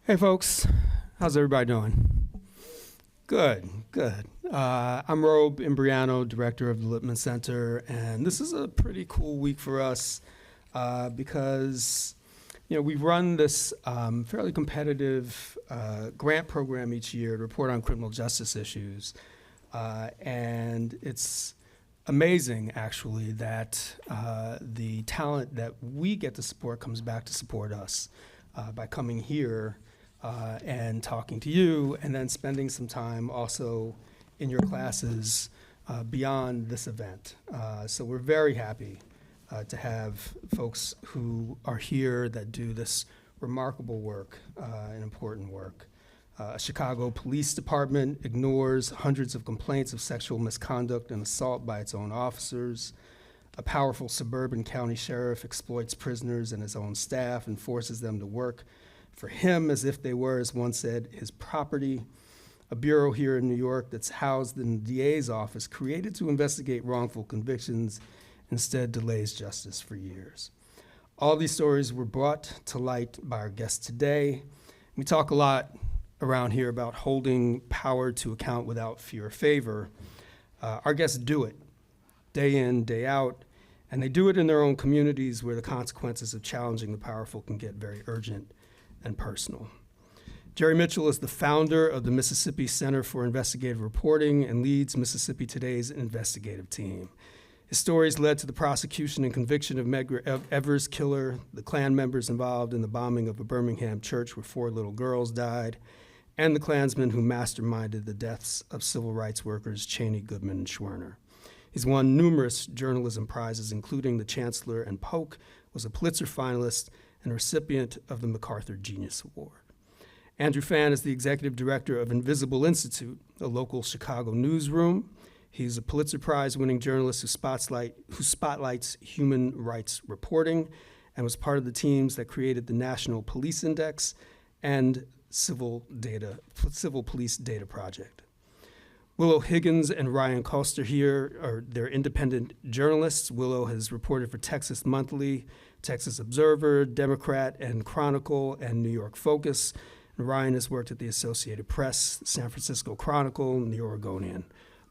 Hey folks, how's everybody doing? Good, good. I'm Robe Imbriano, director of the Lipman Center, and this is a pretty cool week for us because we run this fairly competitive grant program each year to report on criminal justice issues, and it's amazing actually that the talent that we get to support comes back to support us by coming here and talking to you, and then spending some time also in your classes beyond this event. So we're very happy to have folks who are here that do this remarkable work and important work. A Chicago Police Department ignores hundreds of complaints of sexual misconduct and assault by its own officers. A powerful suburban county sheriff exploits prisoners and his own staff and forces them to work for him as if they were, as one said, his property. A bureau here in New York that's housed in the DA's office, created to investigate wrongful convictions, instead delays justice for years. All these stories were brought to light by our guest today. We talk a lot around here about holding power to account without fear or favor. Our guests do it day in, day out, and they do it in their own communities where the consequences of challenging the powerful can get very urgent and personal. Jerry Mitchell is the founder of the Mississippi Center for Investigative Reporting and leads Mississippi Today's investigative team. His stories led to the prosecution and conviction of Medgar Evers' killer, the Klan members involved in the bombing of a Birmingham church where 4 little girls died, and the Klansmen who masterminded the deaths of civil rights workers Cheney, Goodman, and Schwerner. He's won numerous journalism prizes, including the Chancellor and Polk, was a Pulitzer finalist, and recipient of the MacArthur Genius Award. Andrew Fan is the executive director of Invisible Institute, a local Chicago newsroom. He's a Pulitzer Prize-winning journalist who spotlights human rights reporting and was part of the teams that created the National Police Index and Civil Police Data Project. Willow Higgins and Ryan Kost are here. They're independent journalists. Willow has reported for Texas Monthly, Texas Observer, Democrat, and Chronicle, and New York Focus. And Ryan has worked at the Associated Press, San Francisco Chronicle, and the Oregonian.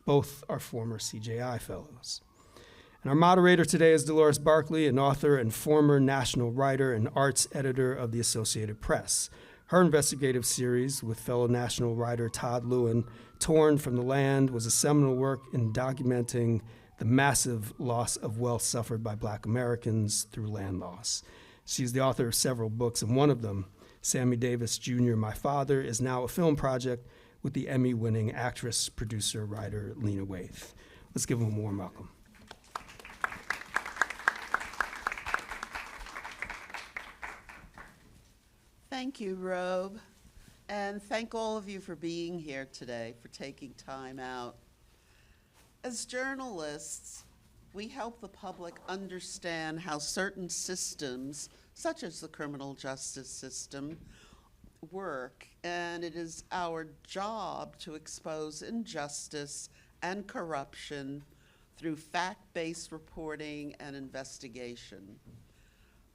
Both are former CJI fellows. And our moderator today is Dolores Barclay, an author and former national writer and arts editor of the Associated Press. Her investigative series with fellow national writer Todd Lewin, Torn from the Land, was a seminal work in documenting the massive loss of wealth suffered by Black Americans through land loss. She's the author of several books, and one of them, Sammy Davis Jr., My Father, is now a film project with the Emmy-winning actress, producer, writer Lena Waithe. Let's give them a warm welcome. Thank you, Robe, and thank all of you for being here today, for taking time out. As journalists, we help the public understand how certain systems, such as the criminal justice system, work, and it is our job to expose injustice and corruption through fact-based reporting and investigation.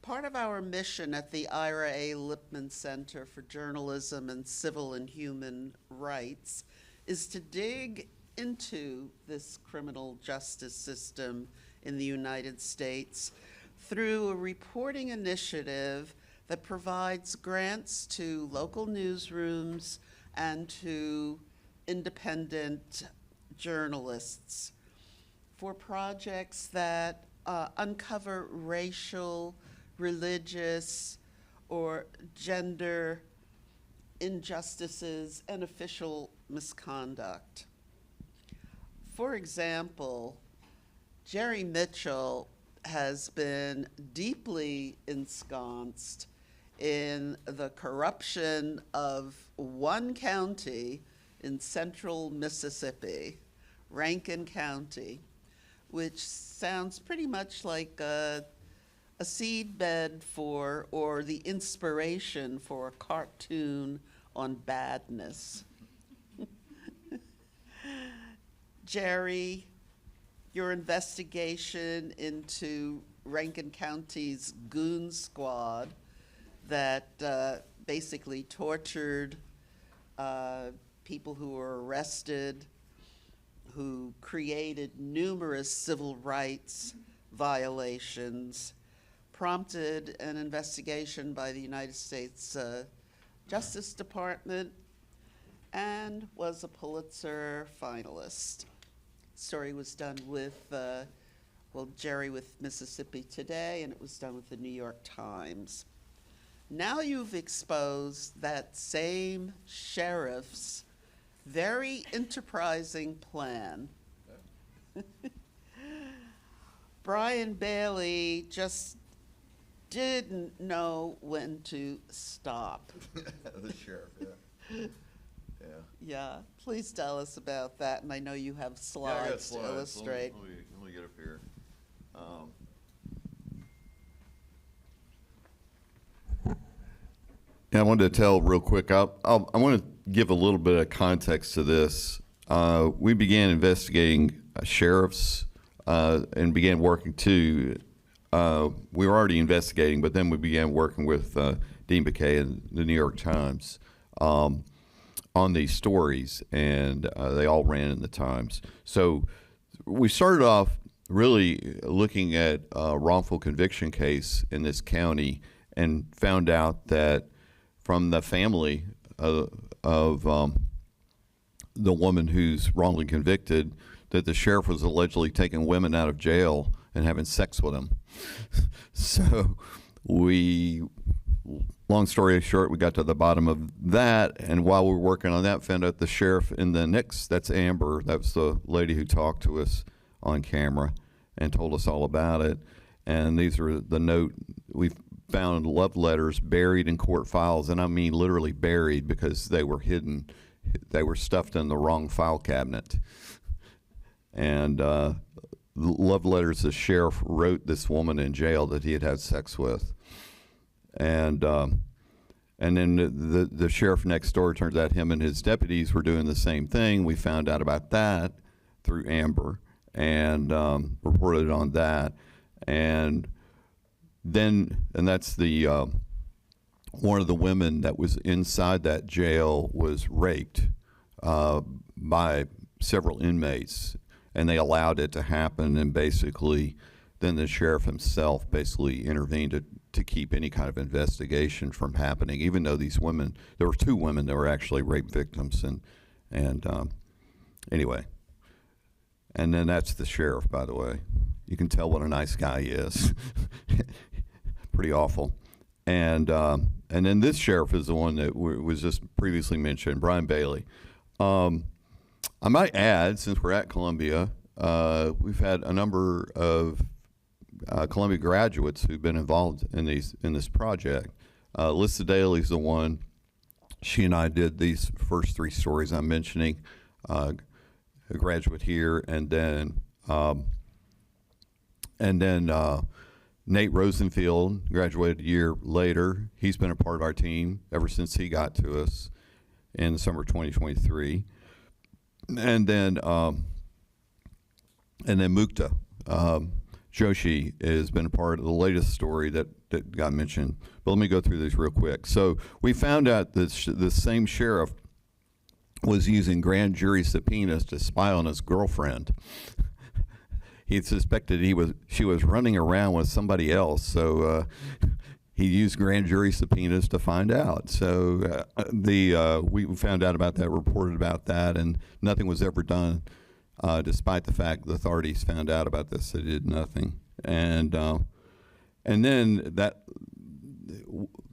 Part of our mission at the Ira A. Lipman Center for Journalism and Civil and Human Rights is to dig into this criminal justice system in the United States through a reporting initiative that provides grants to local newsrooms and to independent journalists for projects that uncover racial, religious, or gender injustices and official misconduct. For example, Jerry Mitchell has been deeply ensconced in the corruption of one county in central Mississippi, Rankin County, which sounds pretty much like a seedbed for, or the inspiration for, a cartoon on badness. Jerry, your investigation into Rankin County's Goon Squad that basically tortured people who were arrested, who created numerous civil rights violations, prompted an investigation by the United States Justice Department, and was a Pulitzer finalist. Story was done with, Jerry with Mississippi Today, and it was done with the New York Times. Now you've exposed that same sheriff's very enterprising plan. Brian Bailey just didn't know when to stop. The sheriff, yeah. Yeah. Yeah, please tell us about that, and I know you have Yeah, I got slides to slides. illustrate. Let me get up here. Yeah, I wanted to tell real quick. I want to give a little bit of context to this. We began investigating sheriffs and began working too. We were already investigating, but then we began working with Dean McKay and the New York Times on these stories, and they all ran in the Times. So we started off really looking at a wrongful conviction case in this county and found out that from the family of the woman who's wrongly convicted, that the sheriff was allegedly taking women out of jail and having sex with them. So long story short, we got to the bottom of that, and while we were working on that, found out the sheriff in the next, that's Amber, that was the lady who talked to us on camera and told us all about it. And these are the note, we found love letters buried in court files, and I mean literally buried because they were hidden. They were stuffed in the wrong file cabinet. And love letters the sheriff wrote this woman in jail that he had had sex with. And then the sheriff next door, turns out him and his deputies were doing the same thing. We found out about that through Amber and reported on that. And that's the one of the women that was inside that jail was raped by several inmates, and they allowed it to happen. And basically, then the sheriff himself basically intervened to keep any kind of investigation from happening, even though these women, there were 2 women that were actually rape victims. And anyway, and then that's the sheriff, by the way. You can tell what a nice guy he is. Pretty awful. And then this sheriff is the one that was just previously mentioned, Brian Bailey. I might add, since we're at Columbia, we've had a number of Columbia graduates who've been involved in this project. Lissa Daly's the one. She and I did these first 3 stories I'm mentioning. A graduate here, and then Nate Rosenfield graduated a year later. He's been a part of our team ever since he got to us in the summer of 2023. And then Mukta Joshi has been a part of the latest story that got mentioned. But let me go through these real quick. So we found out that the same sheriff was using grand jury subpoenas to spy on his girlfriend. He suspected she was running around with somebody else, so he used grand jury subpoenas to find out. So we found out about that, reported about that, and nothing was ever done, despite the fact the authorities found out about this. They did nothing. And then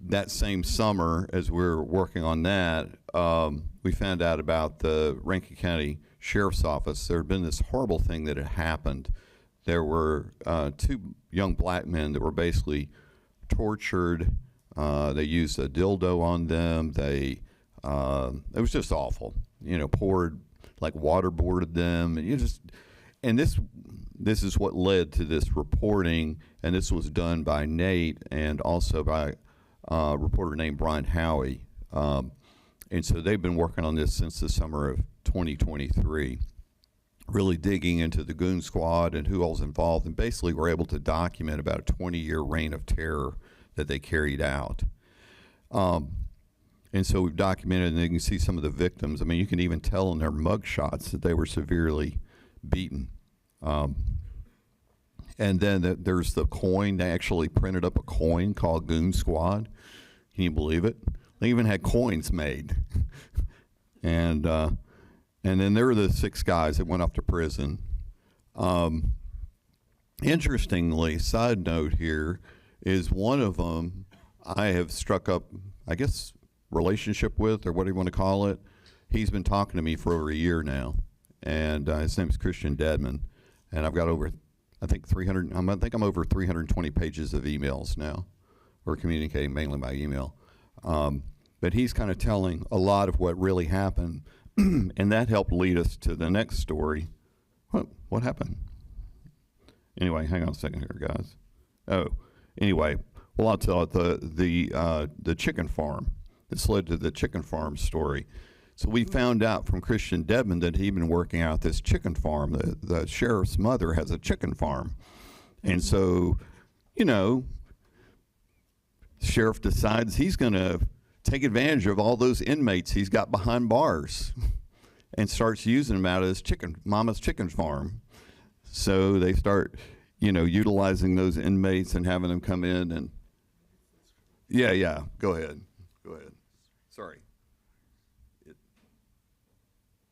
that same summer, as we were working on that, we found out about the Rankin County Sheriff's Office. There had been this horrible thing that had happened. There were 2 young black men that were basically tortured. They used a dildo on them. It was just awful. Poured, like waterboarded them, and this is what led to this reporting. And this was done by Nate and also by a reporter named Brian Howie. And so they've been working on this since the summer of 2023, really digging into the Goon Squad and who all's involved, and basically were able to document about a 20-year reign of terror that they carried out. And so we've documented, and you can see some of the victims. I mean, you can even tell in their mug shots that they were severely beaten. And then there's the coin. They actually printed up a coin called Goon Squad. Can you believe it? They even had coins made. And then there were the 6 guys that went off to prison. Interestingly, side note here, is one of them I have struck up, I guess, relationship with, or what do you want to call it. He's been talking to me for over a year now, and his name is Christian Dedman, and I've got over, I think 300. I think I'm over 320 pages of emails now. We're communicating mainly by email, but he's kind of telling a lot of what really happened, and that helped lead us to the next story. What happened? Anyway, hang on a second here, guys. Oh, anyway, well, I'll tell it, the chicken farm. This led to the chicken farm story. So we found out from Christian Dedman that he'd been working out this chicken farm. The sheriff's mother has a chicken farm. And so, you know, the sheriff decides he's going to take advantage of all those inmates he's got behind bars and starts using them out of his mama's chicken farm. So they start, you know, utilizing those inmates and having them come in and, yeah, go ahead. Sorry.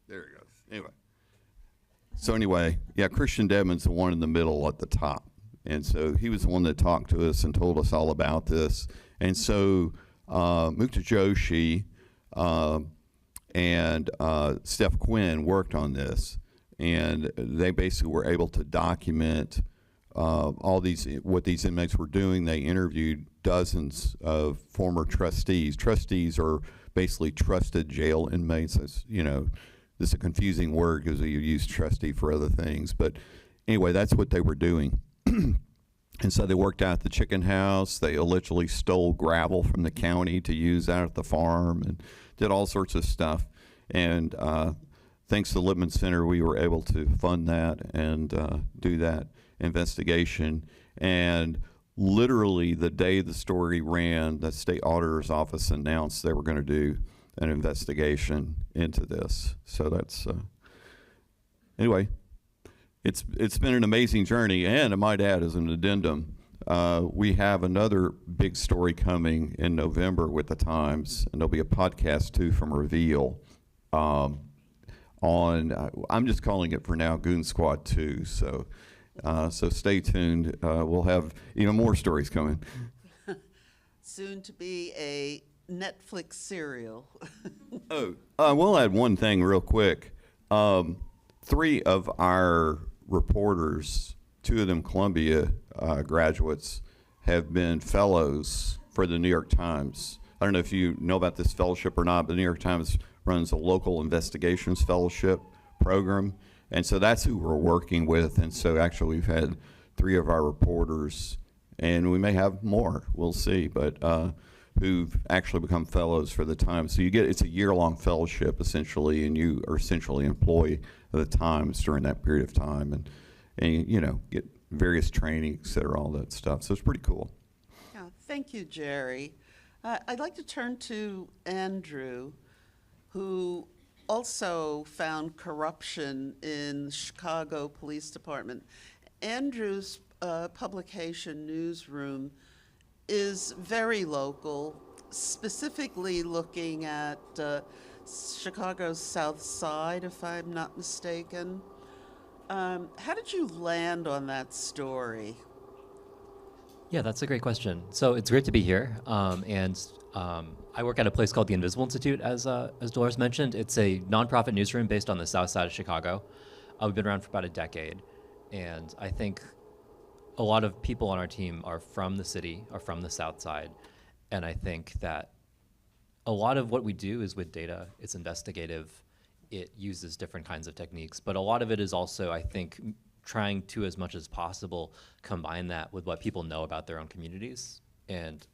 There it goes. Anyway, yeah, Christian Dedman's the one in the middle at the top. And so he was the one that talked to us and told us all about this. And so Mukta Joshi and Steph Quinn worked on this. And they basically were able to document what these inmates were doing. They interviewed dozens of former trustees. Trustees are basically trusted jail inmates. That's, you know, this is a confusing word because you use trustee for other things. But anyway, that's what they were doing. And so they worked out at the chicken house. They allegedly stole gravel from the county to use out at the farm and did all sorts of stuff. And thanks to the Lipman Center, we were able to fund that and do that investigation. And literally the day the story ran, the state auditor's office announced they were going to do an investigation into this. So that's, anyway, it's been an amazing journey. And I might add, as an addendum, we have another big story coming in November with the Times, and there'll be a podcast too from Reveal on, I'm just calling it for now, Goon Squad 2. So stay tuned. We'll have even more stories coming. Soon to be a Netflix serial. We'll add one thing real quick. 3 of our reporters, 2 of them Columbia graduates, have been fellows for the New York Times. I don't know if you know about this fellowship or not, but the New York Times runs a local investigations fellowship program. And so that's who we're working with. And so actually we've had 3 of our reporters, and we may have more, we'll see, but who've actually become fellows for the Times. So it's a year-long fellowship essentially, and you are essentially employee of the Times during that period of time, and you know, get various training, et cetera, all that stuff. So it's pretty cool. Yeah, thank you, Jerry. I'd like to turn to Andrew, who also found corruption in the Chicago Police Department. Andrew's publication, Newsroom, is very local, specifically looking at Chicago's South Side, if I'm not mistaken. How did you land on that story? Yeah, that's a great question. So it's great to be here. I work at a place called the Invisible Institute, as Dolores mentioned. It's a nonprofit newsroom based on the south side of Chicago. We've been around for about a decade. And I think a lot of people on our team are from the city, are from the south side. And I think that a lot of what we do is with data. It's investigative. It uses different kinds of techniques. But a lot of it is also, I think, trying to, as much as possible, combine that with what people know about their own communities. And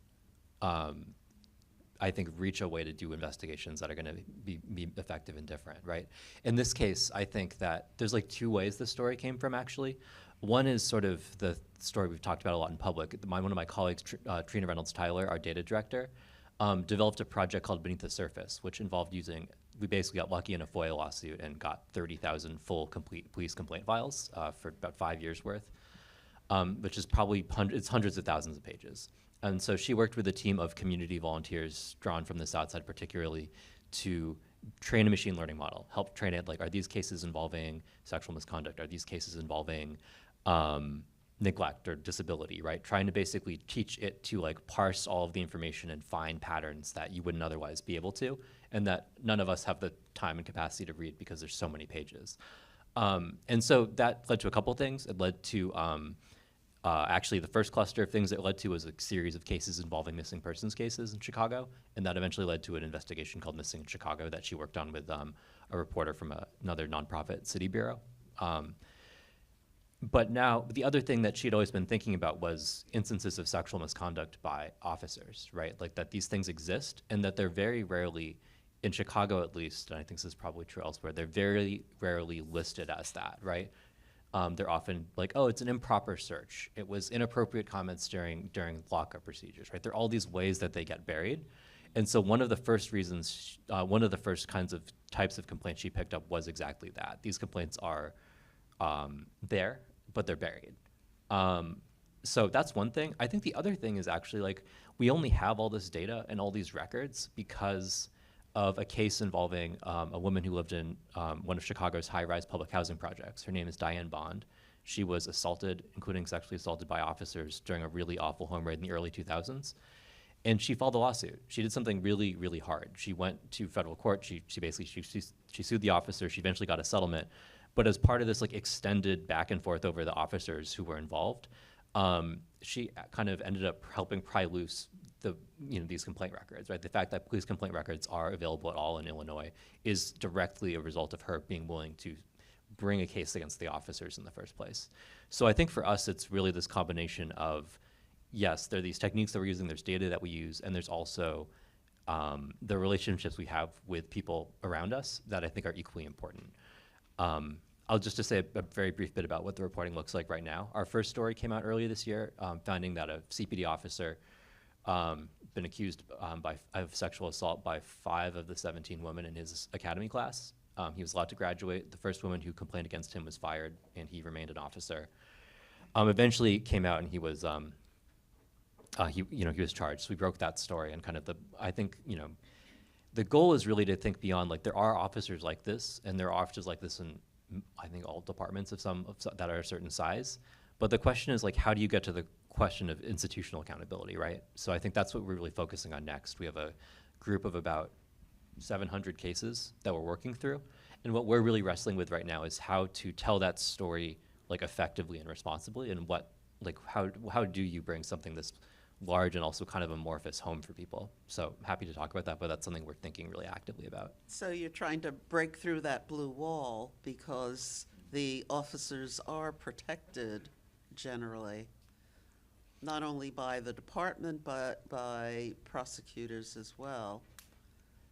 I think reach a way to do investigations that are going to be effective and different, right? In this case, I think that there's like 2 ways the story came from, actually. One is sort of the story we've talked about a lot in public. One of my colleagues, Trina Reynolds-Tyler, our data director, developed a project called Beneath the Surface, which involved we basically got lucky in a FOIA lawsuit and got 30,000 full complete police complaint files for about 5 years worth, which is probably hundreds of thousands of pages. And so she worked with a team of community volunteers drawn from the South Side particularly to train a machine learning model, help train it, like, are these cases involving sexual misconduct? Are these cases involving neglect or disability, right? Trying to basically teach it to like parse all of the information and find patterns that you wouldn't otherwise be able to, and that none of us have the time and capacity to read because there's so many pages. And so that led to a couple things. It led to actually the first cluster of things it led to was a series of cases involving missing persons cases in Chicago, and that eventually led to an investigation called Missing in Chicago that she worked on with a reporter from another nonprofit city bureau. But now, the other thing that she'd always been thinking about was instances of sexual misconduct by officers, right? Like that these things exist and that they're very rarely, in Chicago at least, and I think this is probably true elsewhere, they're very rarely listed as that, right? They're often like, oh, it's an improper search. It was inappropriate comments during lockup procedures, right? There are all these ways that they get buried. And so one of the first reasons, one of the first types of complaints she picked up was exactly that. These complaints are there, but they're buried. So that's one thing. I think the other thing is actually like, we only have all this data and all these records because of a case involving a woman who lived in one of Chicago's high-rise public housing projects. Her name is Diane Bond. She was assaulted, including sexually assaulted by officers during a really awful home raid in the early 2000s. And she filed a lawsuit. She did something really, really hard. She went to federal court. She sued the officer. She eventually got a settlement. But as part of this like extended back and forth over the officers who were involved, she kind of ended up helping pry loose these complaint records, right? The fact that police complaint records are available at all in Illinois is directly a result of her being willing to bring a case against the officers in the first place. So I think for us, it's really this combination of, yes, there are these techniques that we're using, there's data that we use, and there's also the relationships we have with people around us that I think are equally important. I'll just to say a very brief bit about what the reporting looks like right now. Our first story came out earlier this year, finding that a CPD officer been accused of sexual assault by 5 of the 17 women in his academy class. He was allowed to graduate. The first woman who complained against him was fired, and he remained an officer. Eventually came out, and he was he was charged. So we broke that story, and kind of I think the goal is really to think beyond, like, there are officers like this, and there are officers like this in, I think, all departments of some that are a certain size. But the question is, like, how do you get to the question of institutional accountability, right? So I think that's what we're really focusing on next. We have a group of about 700 cases that we're working through. And what we're really wrestling with right now is how to tell that story, like, effectively and responsibly, and how do you bring something this large and also kind of amorphous home for people. So happy to talk about that, but that's something we're thinking really actively about. So you're trying to break through that blue wall because the officers are protected generally, not only by the department, but by prosecutors as well.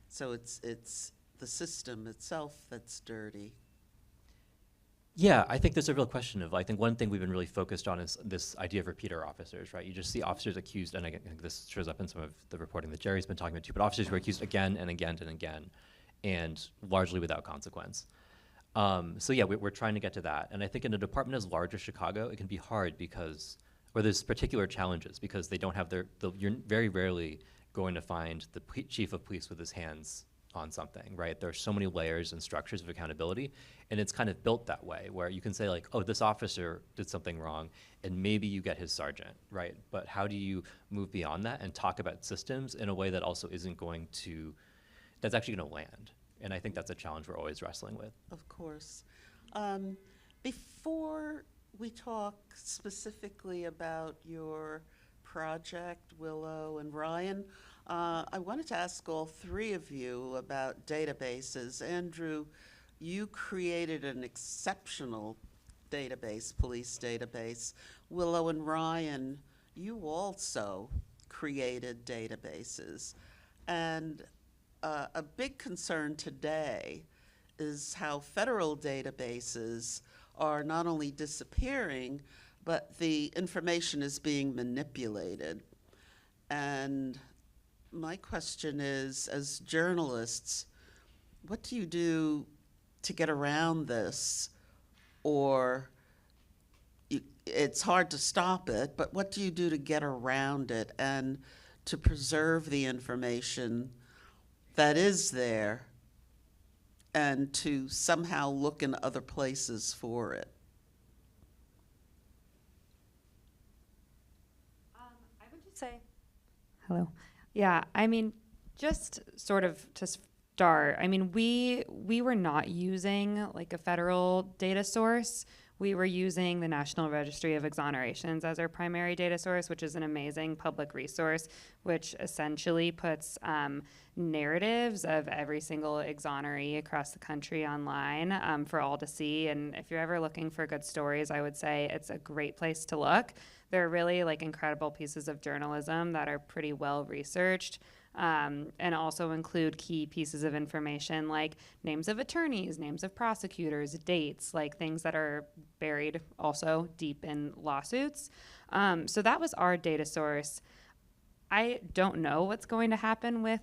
So it's the system itself that's dirty. Yeah, I think there's a real question of, I think one thing we've been really focused on is this idea of repeater officers, right? You just see officers accused, and I think this shows up in some of the reporting that Jerry's been talking about too, but officers who are accused again and again and again, and largely without consequence. So yeah, we're trying to get to that. And I think in a department as large as Chicago, it can be hard where there's particular challenges because they don't have you're very rarely going to find the chief of police with his hands on something, right? There are so many layers and structures of accountability, and it's kind of built that way where you can say, like, oh, this officer did something wrong, and maybe you get his sergeant, right? But how do you move beyond that and talk about systems in a way that also that's actually going to land? And I think that's a challenge we're always wrestling with. Of course. Before we talk specifically about your project, Willow and Ryan, I wanted to ask all 3 of you about databases. Andrew, you created an exceptional database, police database. Willow and Ryan, you also created databases. And a big concern today is how federal databases are not only disappearing, but the information is being manipulated. And my question is, as journalists, what do you do to get around this? Or it's hard to stop it, but what do you do to get around it and to preserve the information that is there and to somehow look in other places for it? I would just say, hello. Yeah, I mean, just sort of to start, I mean, we were not using like a federal data source. We were using the National Registry of Exonerations as our primary data source, which is an amazing public resource, which essentially puts narratives of every single exoneree across the country online for all to see. And if you're ever looking for good stories, I would say it's a great place to look. They're really like incredible pieces of journalism that are pretty well researched. And also include key pieces of information like names of attorneys, names of prosecutors, dates, like things that are buried also deep in lawsuits. So that was our data source. I don't know what's going to happen with,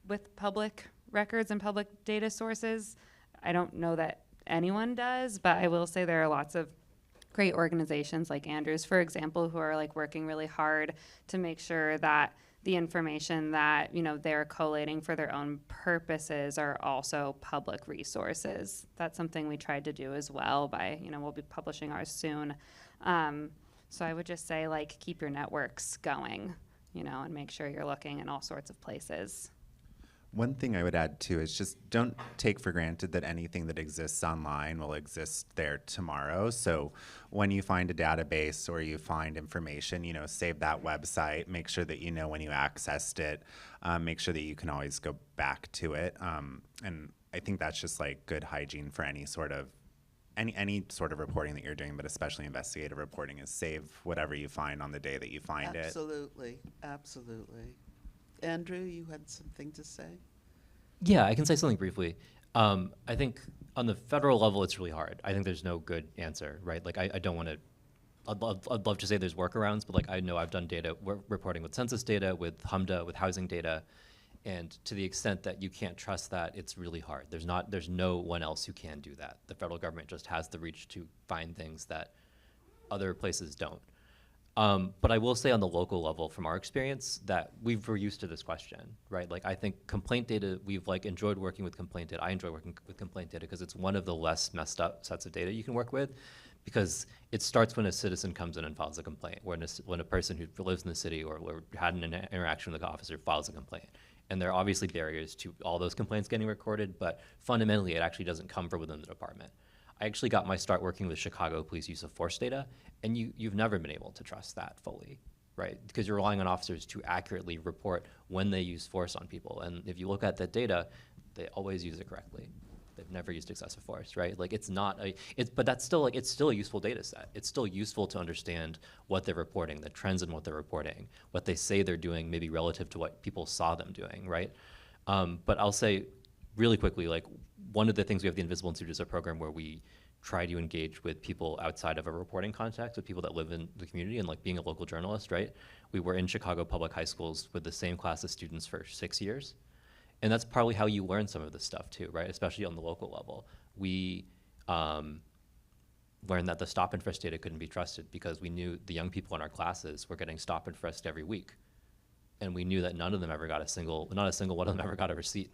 with public records and public data sources. I don't know that anyone does, but I will say there are lots of great organizations like Andrews, for example, who are like working really hard to make sure that the information that they're collating for their own purposes are also public resources. That's something we tried to do as well by we'll be publishing ours soon. So I would just say like keep your networks going, and make sure you're looking in all sorts of places. One thing I would add too is just don't take for granted that anything that exists online will exist there tomorrow. So when you find a database or you find information, save that website, make sure that when you accessed it, make sure that you can always go back to it. And I think that's just like good hygiene for any sort of reporting that you're doing, but especially investigative reporting, is save whatever you find on the day that you find it. Absolutely, absolutely. Andrew, you had something to say? Yeah, I can say something briefly. I think on the federal level, it's really hard. I think there's no good answer, right? Like, I don't want to, I'd love to say there's workarounds, but like, I know I've done data reporting with census data, with HMDA, with housing data, and to the extent that you can't trust that, it's really hard. There's no one else who can do that. The federal government just has the reach to find things that other places don't. But I will say on the local level, from our experience, that we're used to this question, right? Like, I think complaint data, we've like enjoyed working with complaint data. I enjoy working with complaint data because it's one of the less messed up sets of data you can work with, because it starts when a citizen comes in and files a complaint, when a person who lives in the city or had an interaction with the officer files a complaint. And there are obviously barriers to all those complaints getting recorded, but fundamentally, it actually doesn't come from within the department. I actually got my start working with Chicago police use of force data, and you've never been able to trust that fully, right? Because you're relying on officers to accurately report when they use force on people. And if you look at that data, they always use it correctly. They've never used excessive force, right? Like, but that's still it's still a useful data set. It's still useful to understand what they're reporting, the trends in what they're reporting, what they say they're doing, maybe relative to what people saw them doing, right? But I'll say really quickly, like, one of the things we have the Invisible Institute is a program where we try to engage with people outside of a reporting context, with people that live in the community, and like being a local journalist, right? We were in Chicago public high schools with the same class of students for 6 years. And that's probably how you learn some of this stuff too, right? Especially on the local level. We learned that the stop and frisk data couldn't be trusted because we knew the young people in our classes were getting stop and frisked every week. And we knew that not a single one of them ever got a receipt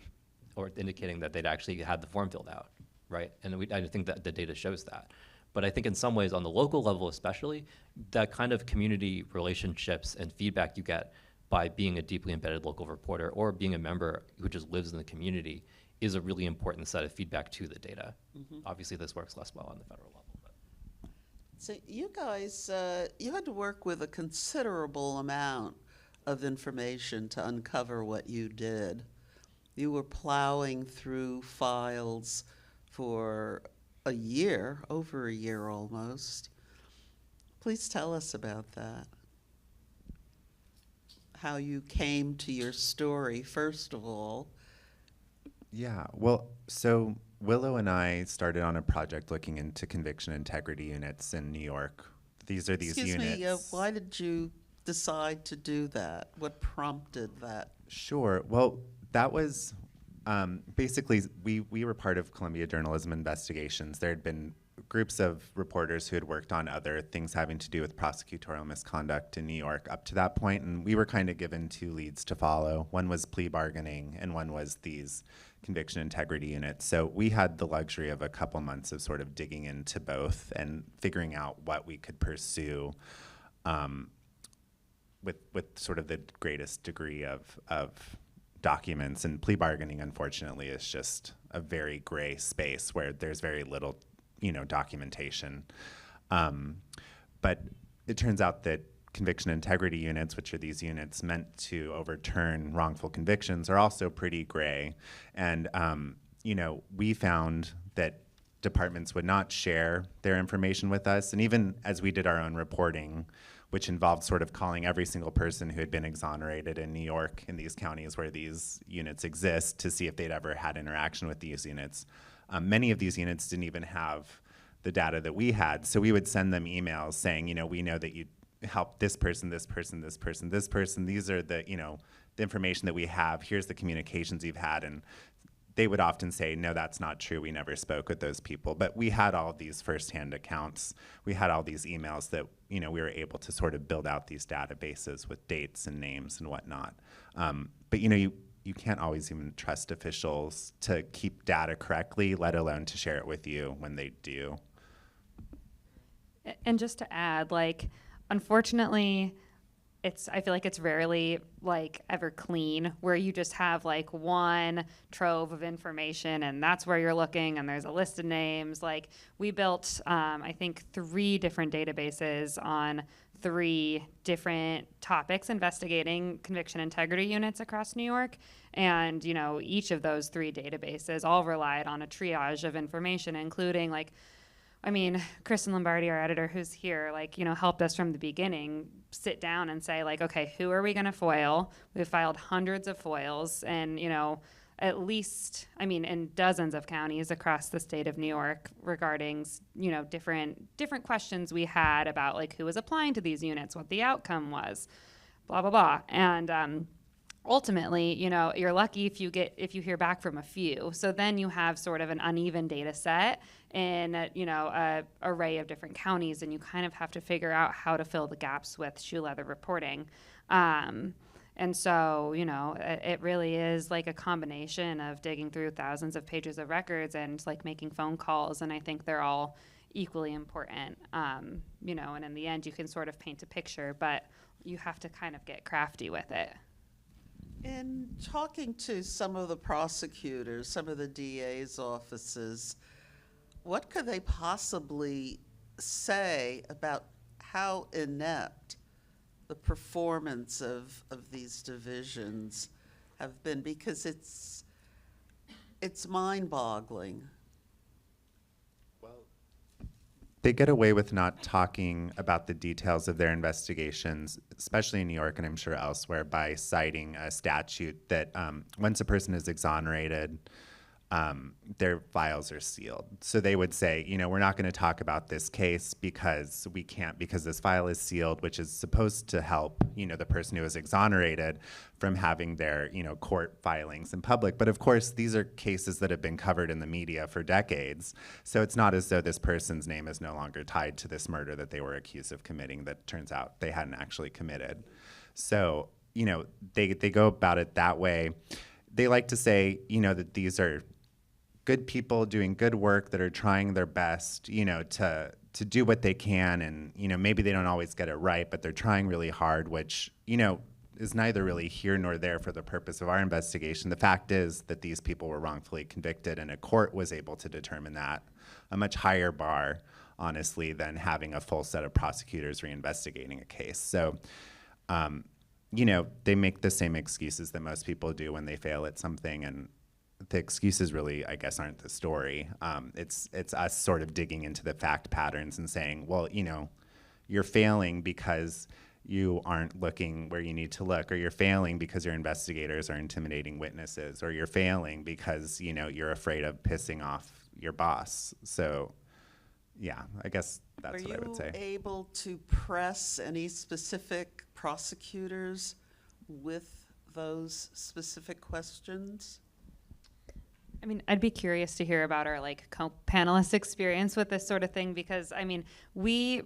or indicating that they'd actually had the form filled out, right? And I think that the data shows that. But I think in some ways on the local level especially, that kind of community relationships and feedback you get by being a deeply embedded local reporter or being a member who just lives in the community is a really important set of feedback to the data. Mm-hmm. Obviously this works less well on the federal level. But. So you guys, you had to work with a considerable amount of information to uncover what you did. You were plowing through files for a year, over a year almost. Please tell us about that. How you came to your story, first of all. Yeah, well, so Willow and I started on a project looking into conviction integrity units in New York. These units. Excuse me, why did you decide to do that? What prompted that Sure. Well, that was basically, we were part of Columbia Journalism Investigations. There had been groups of reporters who had worked on other things having to do with prosecutorial misconduct in New York up to that point, and we were kind of given two leads to follow. One was plea bargaining, and one was these conviction integrity units. So we had the luxury of a couple months of sort of digging into both and figuring out what we could pursue with sort of the greatest degree of documents. And plea bargaining, unfortunately, is just a very gray space where there's very little, documentation. But it turns out that conviction integrity units, which are these units meant to overturn wrongful convictions, are also pretty gray. And, we found that departments would not share their information with us. And even as we did our own reporting, which involved sort of calling every single person who had been exonerated in New York in these counties where these units exist to see if they'd ever had interaction with these units. Many of these units didn't even have the data that we had. So we would send them emails saying, we know that you helped this person, this person, this person, this person. These are the, the information that we have. Here's the communications you've had. And they would often say, no, that's not true. We never spoke with those people. But we had all of these firsthand accounts. We had all these emails that, we were able to sort of build out these databases with dates and names and whatnot. But, you can't always even trust officials to keep data correctly, let alone to share it with you when they do. And just to add, unfortunately, I feel like it's rarely ever clean, where you just have one trove of information and that's where you're looking and there's a list of names. We built, I think, 3 different databases on 3 different topics investigating conviction integrity units across New York. And, each of those 3 databases all relied on a triage of information, including Kristen Lombardi, our editor who's here, helped us from the beginning sit down and say, okay, who are we going to foil? We've filed hundreds of foils and, at least, in dozens of counties across the state of New York regarding, different questions we had about who was applying to these units, what the outcome was, blah, blah, blah. And, ultimately, you're lucky if you hear back from a few. So then you have sort of an uneven data set in, a array of different counties, and you kind of have to figure out how to fill the gaps with shoe leather reporting. And so, it really is a combination of digging through thousands of pages of records and making phone calls. And I think they're all equally important, and in the end you can sort of paint a picture, but you have to kind of get crafty with it. In talking to some of the prosecutors, some of the DA's offices, what could they possibly say about how inept the performance of these divisions have been? Because it's mind-boggling. They get away with not talking about the details of their investigations, especially in New York and I'm sure elsewhere, by citing a statute that once a person is exonerated, their files are sealed. So they would say, we're not going to talk about this case because we can't, because this file is sealed, which is supposed to help, the person who is exonerated from having their, court filings in public. But of course, these are cases that have been covered in the media for decades. So it's not as though this person's name is no longer tied to this murder that they were accused of committing that turns out they hadn't actually committed. So, they go about it that way. They like to say, that these are good people doing good work that are trying their best, to do what they can. And, maybe they don't always get it right, but they're trying really hard, which, is neither really here nor there for the purpose of our investigation. The fact is that these people were wrongfully convicted and a court was able to determine that, a much higher bar, honestly, than having a full set of prosecutors reinvestigating a case. So, they make the same excuses that most people do when they fail at something, and the excuses really, I guess, aren't the story. It's us sort of digging into the fact patterns and saying, well, you're failing because you aren't looking where you need to look, or you're failing because your investigators are intimidating witnesses, or you're failing because, you're afraid of pissing off your boss. So, yeah, I guess that's what I would say. Are you able to press any specific prosecutors with those specific questions? I mean, I'd be curious to hear about our panelist experience with this sort of thing, because I mean, we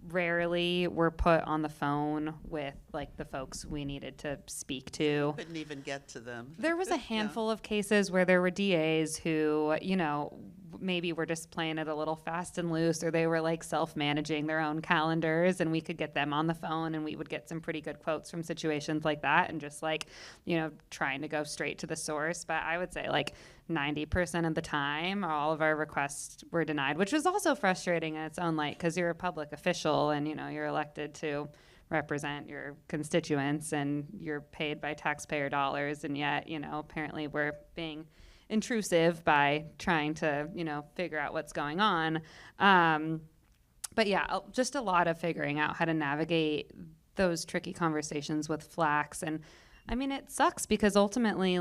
rarely were put on the phone with the folks we needed to speak to. Couldn't even get to them. There was a handful of cases where there were DAs who, maybe were just playing it a little fast and loose, or they were self-managing their own calendars, and we could get them on the phone and we would get some pretty good quotes from situations like that, and just trying to go straight to the source. But I would say 90% of the time, all of our requests were denied, which was also frustrating in its own light, because you're a public official and, you're elected to represent your constituents and you're paid by taxpayer dollars. And yet, apparently we're being intrusive by trying to, figure out what's going on. But yeah, just a lot of figuring out how to navigate those tricky conversations with Flax. And I mean, it sucks because ultimately,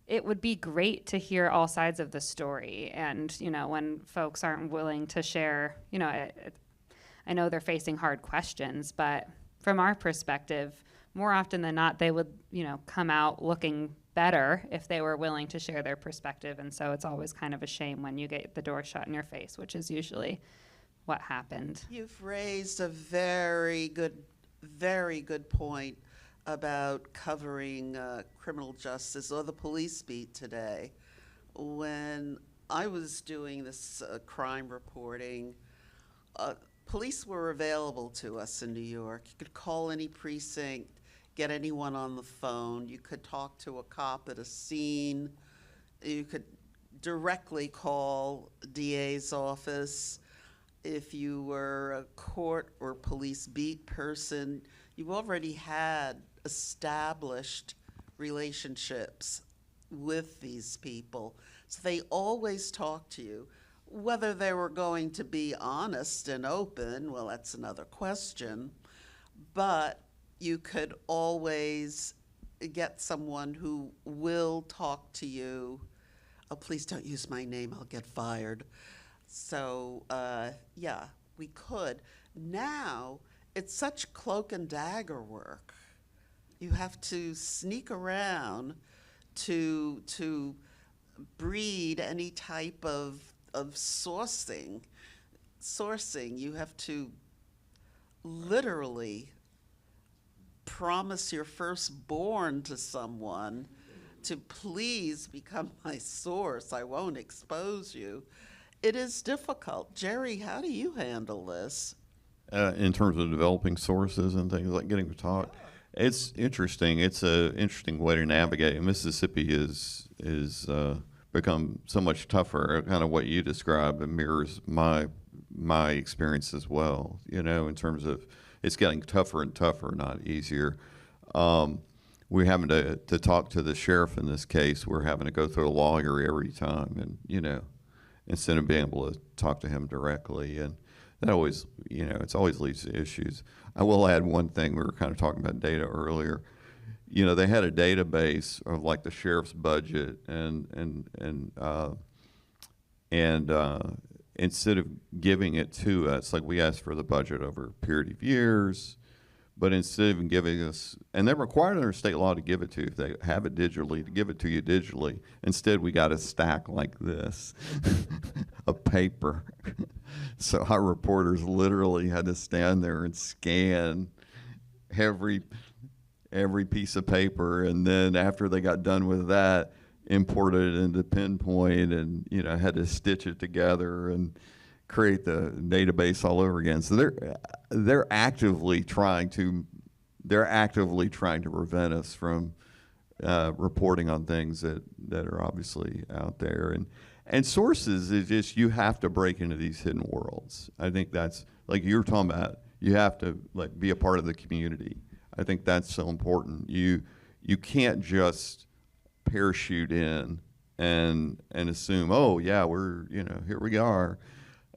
it would be great to hear all sides of the story. And, when folks aren't willing to share, I know they're facing hard questions, but from our perspective, more often than not, they would, come out looking better if they were willing to share their perspective. And so it's always kind of a shame when you get the door shut in your face, which is usually what happened. You've raised a very good point about covering criminal justice or the police beat today. When I was doing this crime reporting, police were available to us in New York. You could call any precinct, get anyone on the phone. You could talk to a cop at a scene. You could directly call DA's office. If you were a court or police beat person, you already had established relationships with these people. So they always talked to you. Whether they were going to be honest and open, well, that's another question. But you could always get someone who will talk to you. Oh, please don't use my name, I'll get fired. So, yeah, we could. Now, it's such cloak and dagger work. You have to sneak around to breed any type of sourcing. You have to literally promise your firstborn to someone to please become my source. I won't expose you. It is difficult. Jerry, how do you handle this? In terms of developing sources and things like getting to talk, it's interesting. It's an interesting way to navigate. Mississippi is become so much tougher. Kind of what you described, it mirrors my experience as well. In terms of it's getting tougher and tougher, not easier. We're having to talk to the sheriff in this case. We're having to go through a lawyer every time, and instead of being able to talk to him directly, and that always, it's always leads to issues. I will add one thing. We were kind of talking about data earlier. They had a database of the sheriff's budget, and instead of giving it to us, we asked for the budget over a period of years, but instead of giving us, and they're required under state law to give it to you if they have it digitally, to give it to you digitally. Instead, we got a stack like this of paper. So our reporters literally had to stand there and scan every piece of paper, and then after they got done with that, imported it into Pinpoint, and had to stitch it together and create the database all over again. So they're actively trying to prevent us from reporting on things that are obviously out there. And sources is just, you have to break into these hidden worlds. I think that's, like you were talking about, you have to be a part of the community. I think that's so important. You can't just parachute in and assume, oh yeah, we're, here we are.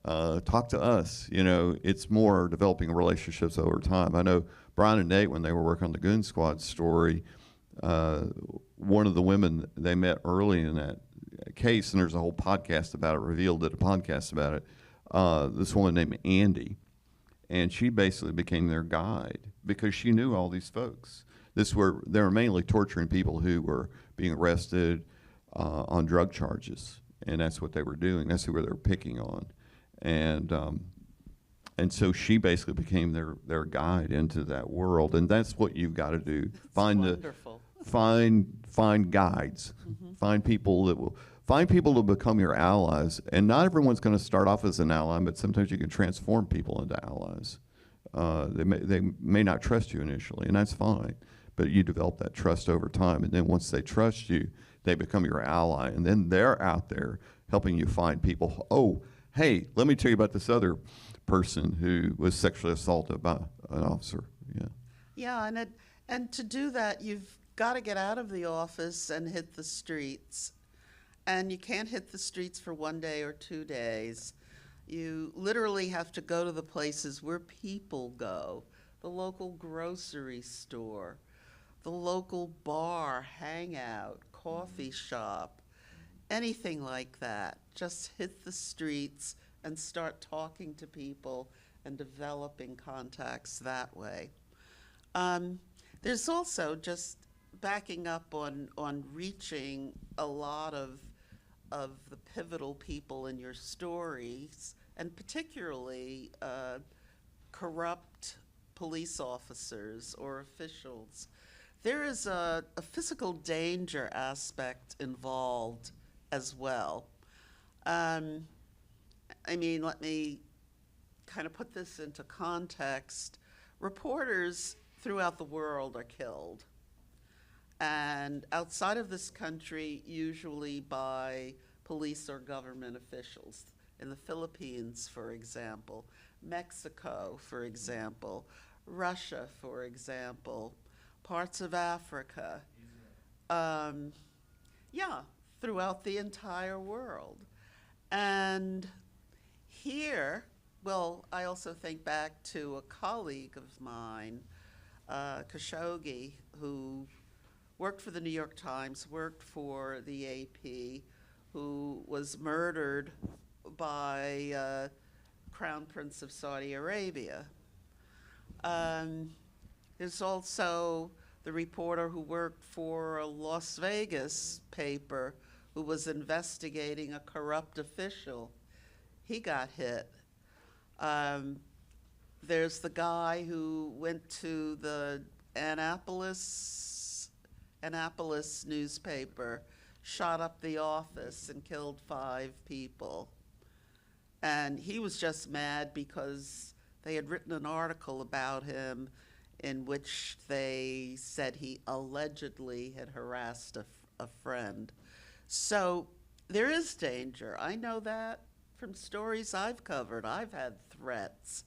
Talk to us. It's more developing relationships over time. I know Brian and Nate, when they were working on the Goon Squad story, one of the women they met early in that case, and there's a whole podcast about it, Revealed did a podcast about it, this woman named Andy, and she basically became their guide because she knew all these folks. they were mainly torturing people who were being arrested on drug charges, and that's what they were doing. That's who they were picking on, and so she basically became their guide into that world, and that's what you've got to do. Wonderful. Find guides, find people to become your allies, and not everyone's going to start off as an ally, but sometimes you can transform people into allies. They may not trust you initially, and that's fine, but you develop that trust over time, and then once they trust you, they become your ally, and then they're out there helping you find people. Oh, hey, let me tell you about this other person who was sexually assaulted by an officer. Yeah. Yeah, and to do that, you've got to get out of the office and hit the streets. And you can't hit the streets for 1 day or 2 days. You literally have to go to the places where people go, the local grocery store, the local bar, hangout, coffee shop, anything like that. Just hit the streets and start talking to people and developing contacts that way. There's also, just backing up on reaching a lot of the pivotal people in your stories, and particularly corrupt police officers or officials. There is a physical danger aspect involved as well. I mean, let me kind of put this into context. Reporters throughout the world are killed. And outside of this country, usually by police or government officials. In the Philippines, for example, Mexico, for example, Russia, for example, parts of Africa. Yeah, throughout the entire world. And here, well, I also think back to a colleague of mine, Khashoggi, who worked for the New York Times, worked for the AP, who was murdered by Crown Prince of Saudi Arabia. There's also the reporter who worked for a Las Vegas paper who was investigating a corrupt official. He got hit. There's the guy who went to the Annapolis newspaper, shot up the office and killed 5 people. And he was just mad because they had written an article about him in which they said he allegedly had harassed a friend. So there is danger. I know that from stories I've covered. I've had threats.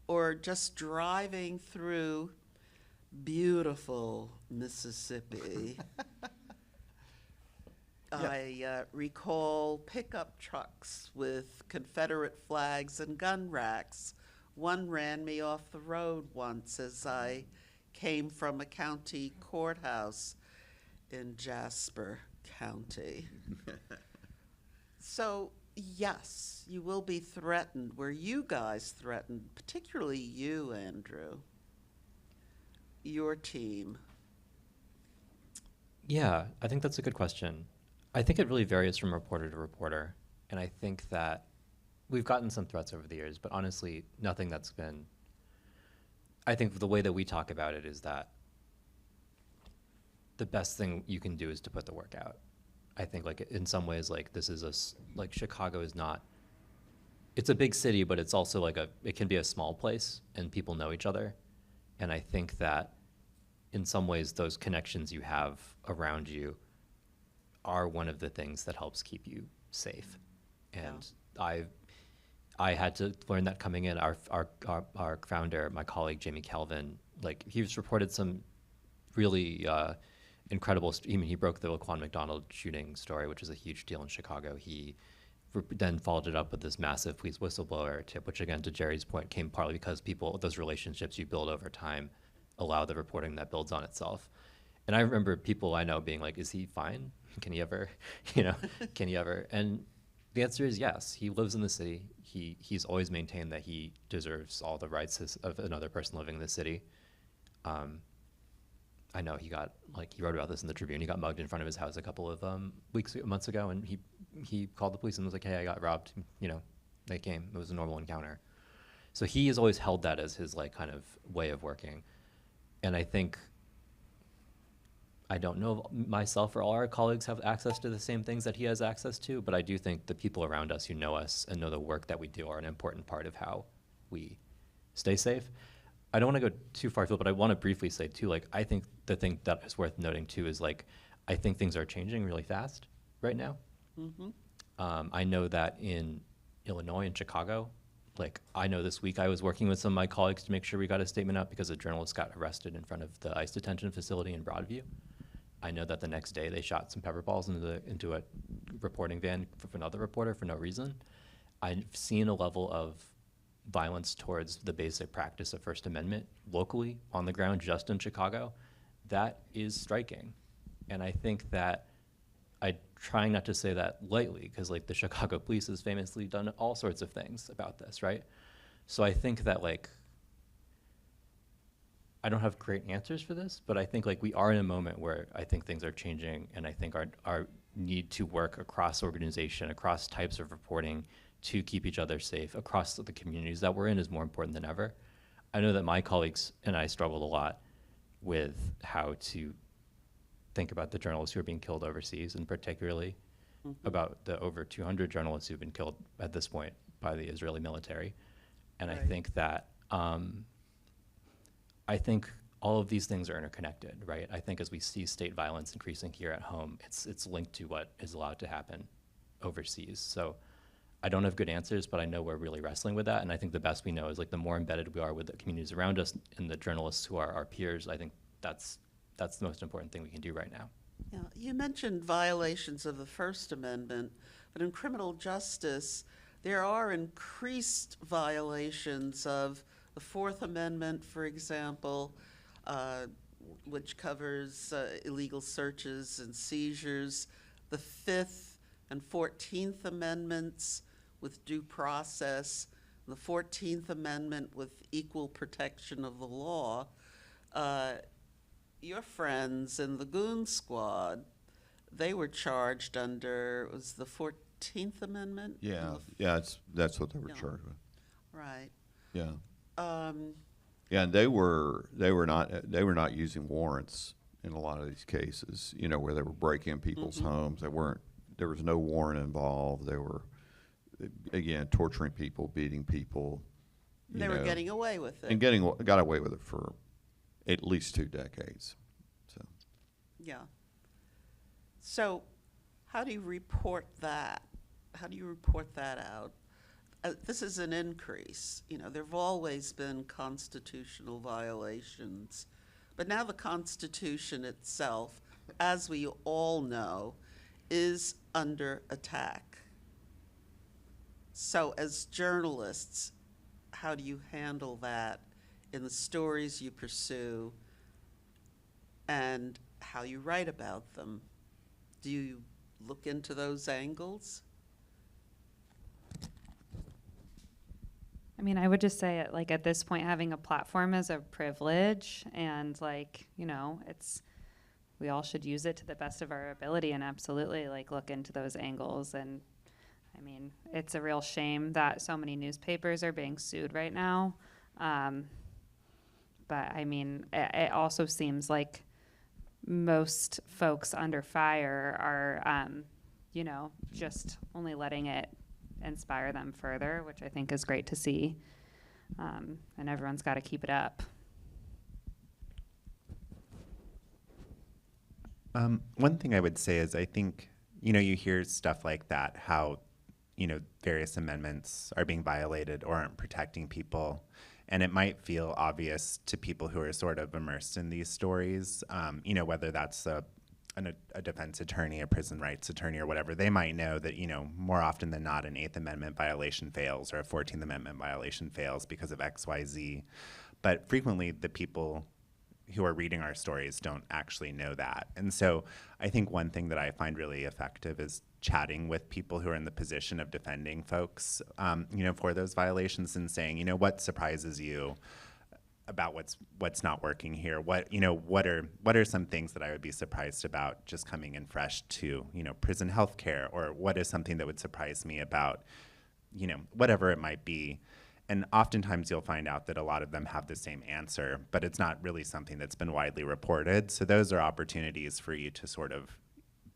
Or just driving through beautiful Mississippi. I recall pickup trucks with Confederate flags and gun racks. One ran me off the road once as I came from a county courthouse in Jasper County. So, yes, you will be threatened. Were you guys threatened, particularly you, Andrew? Your team? Yeah, I think that's a good question. I think it really varies from reporter to reporter. And I think that we've gotten some threats over the years, but honestly, nothing that's been, I think the way that we talk about it is that the best thing you can do is to put the work out. I think like in some ways, like this is like Chicago is not, it's a big city, but it's also like it can be a small place and people know each other. And I think that in some ways, those connections you have around you are one of the things that helps keep you safe. And I had to learn that coming in. Our founder, my colleague Jamie Calvin, like he's reported some really incredible. He broke the Laquan McDonald shooting story, which was a huge deal in Chicago. He then followed it up with this massive police whistleblower tip, which again, to Jerry's point, came partly because those relationships you build over time, allow the reporting that builds on itself. And I remember people I know being like, "Is he fine? Can he ever, can he ever?" And the answer is yes. He lives in the city. He's always maintained that he deserves all the rights of another person living in the city. I know he wrote about this in the Tribune. He got mugged in front of his house a couple of months ago, and he called the police and was like, "Hey, I got robbed." You know, they came. It was a normal encounter. So he has always held that as his like kind of way of working, and I think, I don't know if myself or all our colleagues have access to the same things that he has access to, but I do think the people around us who know us and know the work that we do are an important part of how we stay safe. I don't want to go too far afield, but I want to briefly say too, like, I think the thing that is worth noting too is like, I think things are changing really fast right now. I know that in Illinois and Chicago, like, I know this week I was working with some of my colleagues to make sure we got a statement out because a journalist got arrested in front of the ICE detention facility in Broadview. I know that the next day they shot some pepper balls into a reporting van for another reporter for no reason. I've seen a level of violence towards the basic practice of First Amendment locally on the ground just in Chicago. That is striking. And I think that I'm trying not to say that lightly because like the Chicago police has famously done all sorts of things about this, right? So I think that like, I don't have great answers for this, but I think like we are in a moment where I think things are changing, and I think our need to work across organization, across types of reporting to keep each other safe across the communities that we're in is more important than ever. I know that my colleagues and I struggled a lot with how to think about the journalists who are being killed overseas, and particularly about the over 200 journalists who've been killed at this point by the Israeli military. And Right. I think that I think all of these things are interconnected, right? I think as we see state violence increasing here at home, it's linked to what is allowed to happen overseas. So I don't have good answers, but I know we're really wrestling with that. And I think the best we know is like the more embedded we are with the communities around us and the journalists who are our peers, I think that's the most important thing we can do right now. Yeah, you mentioned violations of the First Amendment, but in criminal justice, there are increased violations of the Fourth Amendment, for example, which covers illegal searches and seizures, the Fifth and 14th Amendments with due process, the 14th Amendment with equal protection of the law. Your friends in the Goon Squad, they were charged under, was the 14th Amendment? Yeah, that's what they were Yeah. charged with. Right. Yeah, Um, yeah, and they were not using warrants in a lot of these cases. You know, where they were breaking in people's homes. There was no warrant involved. They were, again, torturing people, beating people. They were getting away with it. and got away with it for at least 2 decades. So Yeah. So how do you report that? How do you report that out? This is an increase. You know, there have always been constitutional violations. But now the Constitution itself, as we all know, is under attack. So as journalists, how do you handle that in the stories you pursue and how you write about them? Do you look into those angles? I mean, I would just say, like, at this point, having a platform is a privilege, and, like, you know, we all should use it to the best of our ability and absolutely, like, look into those angles. And, I mean, it's a real shame that so many newspapers are being sued right now. But, I mean, it also seems like most folks under fire are, you know, just only letting it inspire them further, which I think is great to see. And everyone's got to keep it up. One thing I would say is I think, you know, you hear stuff like that, how, you know, various amendments are being violated or aren't protecting people. And it might feel obvious to people who are sort of immersed in these stories, you know, whether that's a defense attorney, a prison rights attorney, or whatever. They might know that, you know, more often than not, an 8th Amendment violation fails or a 14th Amendment violation fails because of X, Y, Z. But frequently, the people who are reading our stories don't actually know that. And so I think one thing that I find really effective is chatting with people who are in the position of defending folks, you know, for those violations and saying, you know, what surprises you about what's not working here. What are some things that I would be surprised about just coming in fresh to prison healthcare, or what is something that would surprise me about whatever it might be. And oftentimes you'll find out that a lot of them have the same answer, but it's not really something that's been widely reported. So those are opportunities for you to sort of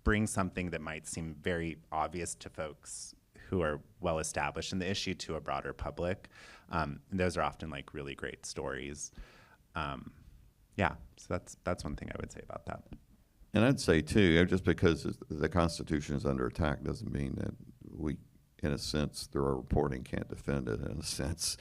bring something that might seem very obvious to folks who are well established in the issue to a broader public. And those are often like really great stories. Yeah, so that's one thing I would say about that. And I'd say too, just because the Constitution is under attack doesn't mean that we, in a sense, through our reporting can't defend it, in a sense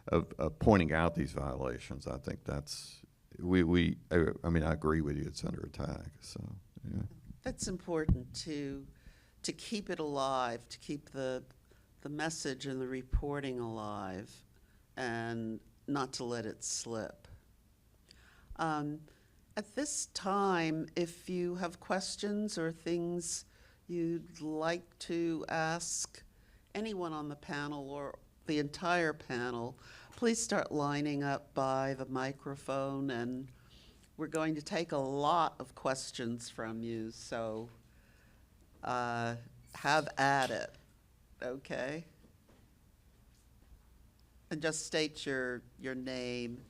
of pointing out these violations. I think that's, I mean, I agree with you, it's under attack, so, yeah. That's important to keep it alive, to keep the message and the reporting alive, and not to let it slip. At this time, if you have questions or things you'd like to ask anyone on the panel or the entire panel, please start lining up by the microphone, and we're going to take a lot of questions from you, so have at it, okay? And just state your name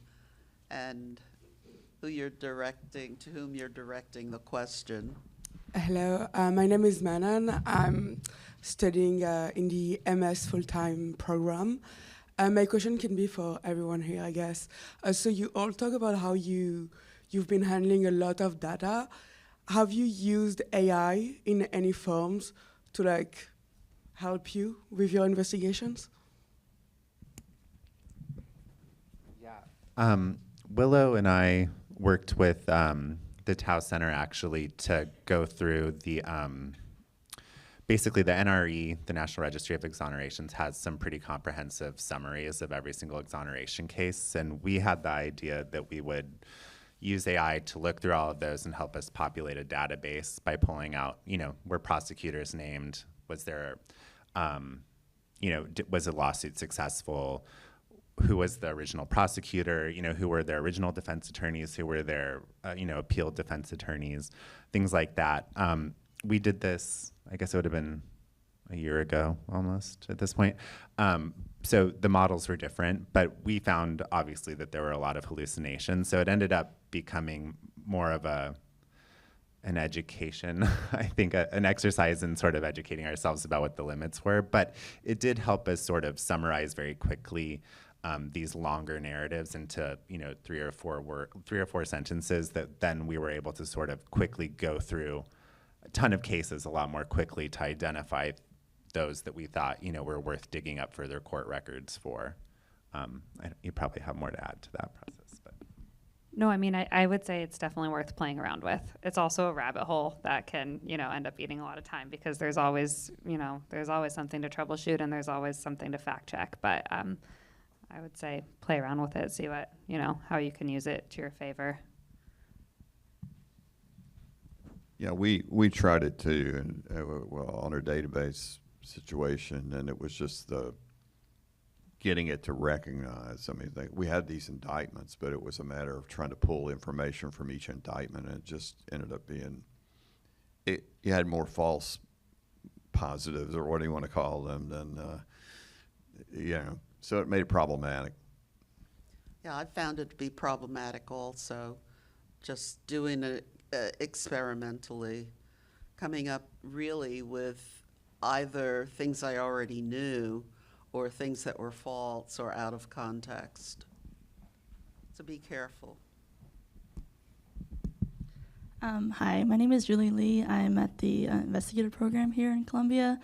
and who you're directing, to whom you're directing the question. Hello, my name is Manan. I'm studying in the MS full-time program. My question can be for everyone here, I guess. So you all talk about how you've been handling a lot of data. Have you used AI in any forms to help you with your investigations? Yeah. Willow and I worked with the Tau Center actually to go through the basically the NRE, the National Registry of Exonerations, has some pretty comprehensive summaries of every single exoneration case, and we had the idea that we would use AI to look through all of those and help us populate a database by pulling out, were prosecutors named, was there, was a lawsuit successful, who was the original prosecutor, who were their original defense attorneys, who were their, appealed defense attorneys, things like that. We did this, I guess it would have been a year ago almost at this point. So the models were different, but we found obviously that there were a lot of hallucinations. So it ended up becoming more of an education, I think an exercise in sort of educating ourselves about what the limits were. But it did help us sort of summarize very quickly these longer narratives into 3 or 4 sentences that then we were able to sort of quickly go through a ton of cases a lot more quickly to identify those that we thought were worth digging up further court records for. You probably have more to add to that process, but. No, I mean, I would say it's definitely worth playing around with. It's also a rabbit hole that can, end up eating a lot of time because there's always, there's always something to troubleshoot and there's always something to fact check. But I would say play around with it, see what, how you can use it to your favor. Yeah, we tried it too, and on our database situation, and it was just getting it to recognize. I mean, we had these indictments, but it was a matter of trying to pull information from each indictment, and it just ended up being, you had more false positives, or what do you want to call them, than, so it made it problematic. Yeah, I found it to be problematic also, just doing it experimentally, coming up really with either things I already knew or things that were false or out of context. So be careful. Hi, my name is Julie Lee. I'm at the investigative program here in Columbia.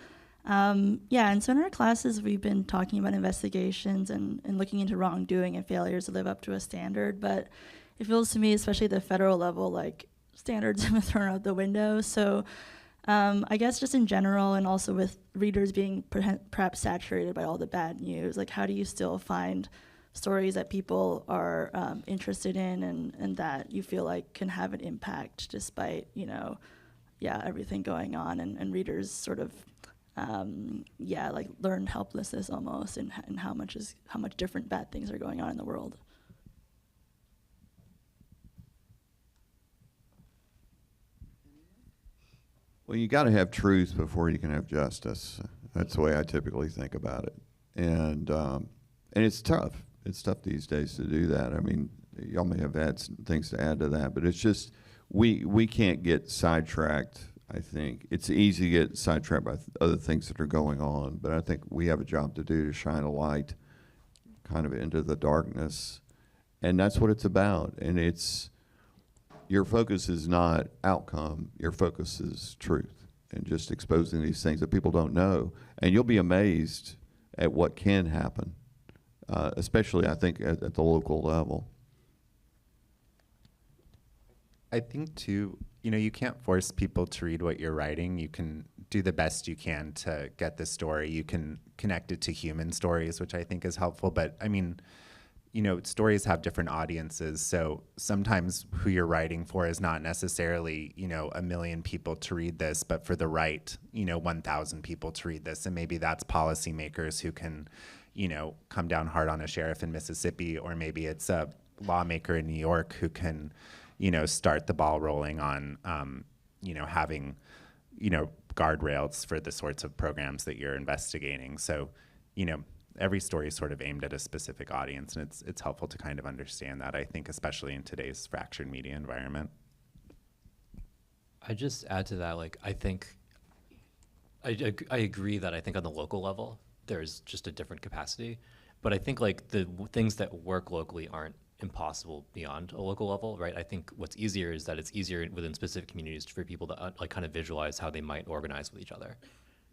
And so in our classes, we've been talking about investigations and looking into wrongdoing and failures to live up to a standard, but it feels to me, especially at the federal level, like standards have been thrown out the window. So I guess just in general, and also with readers being perhaps saturated by all the bad news, like how do you still find stories that people are interested in and that you feel like can have an impact despite, everything going on and readers sort of, learn helplessness almost and how much different bad things are going on in the world. Well, you got to have truth before you can have justice. That's the way I typically think about it, and it's tough. It's tough these days to do that. I mean, y'all may have had some things to add to that, but it's just we can't get sidetracked. I think it's easy to get sidetracked by other things that are going on, but I think we have a job to do to shine a light kind of into the darkness, and that's what it's about. And it's your focus is not outcome, your focus is truth, and just exposing these things that people don't know. And you'll be amazed at what can happen, especially I think at the local level. I think too, you can't force people to read what you're writing. You can do the best you can to get the story. You can connect it to human stories, which I think is helpful. But I mean, stories have different audiences. So sometimes who you're writing for is not necessarily, 1 million people to read this, but for the right, 1,000 people to read this. And maybe that's policymakers who can, come down hard on a sheriff in Mississippi, or maybe it's a lawmaker in New York who can, start the ball rolling on, having, guardrails for the sorts of programs that you're investigating. So, every story is sort of aimed at a specific audience, and it's helpful to kind of understand that, I think, especially in today's fractured media environment. I just add to that, I think, I agree that I think on the local level, there's just a different capacity, but I think the things that work locally aren't impossible beyond a local level, right? I think what's easier is that it's easier within specific communities for people to kind of visualize how they might organize with each other.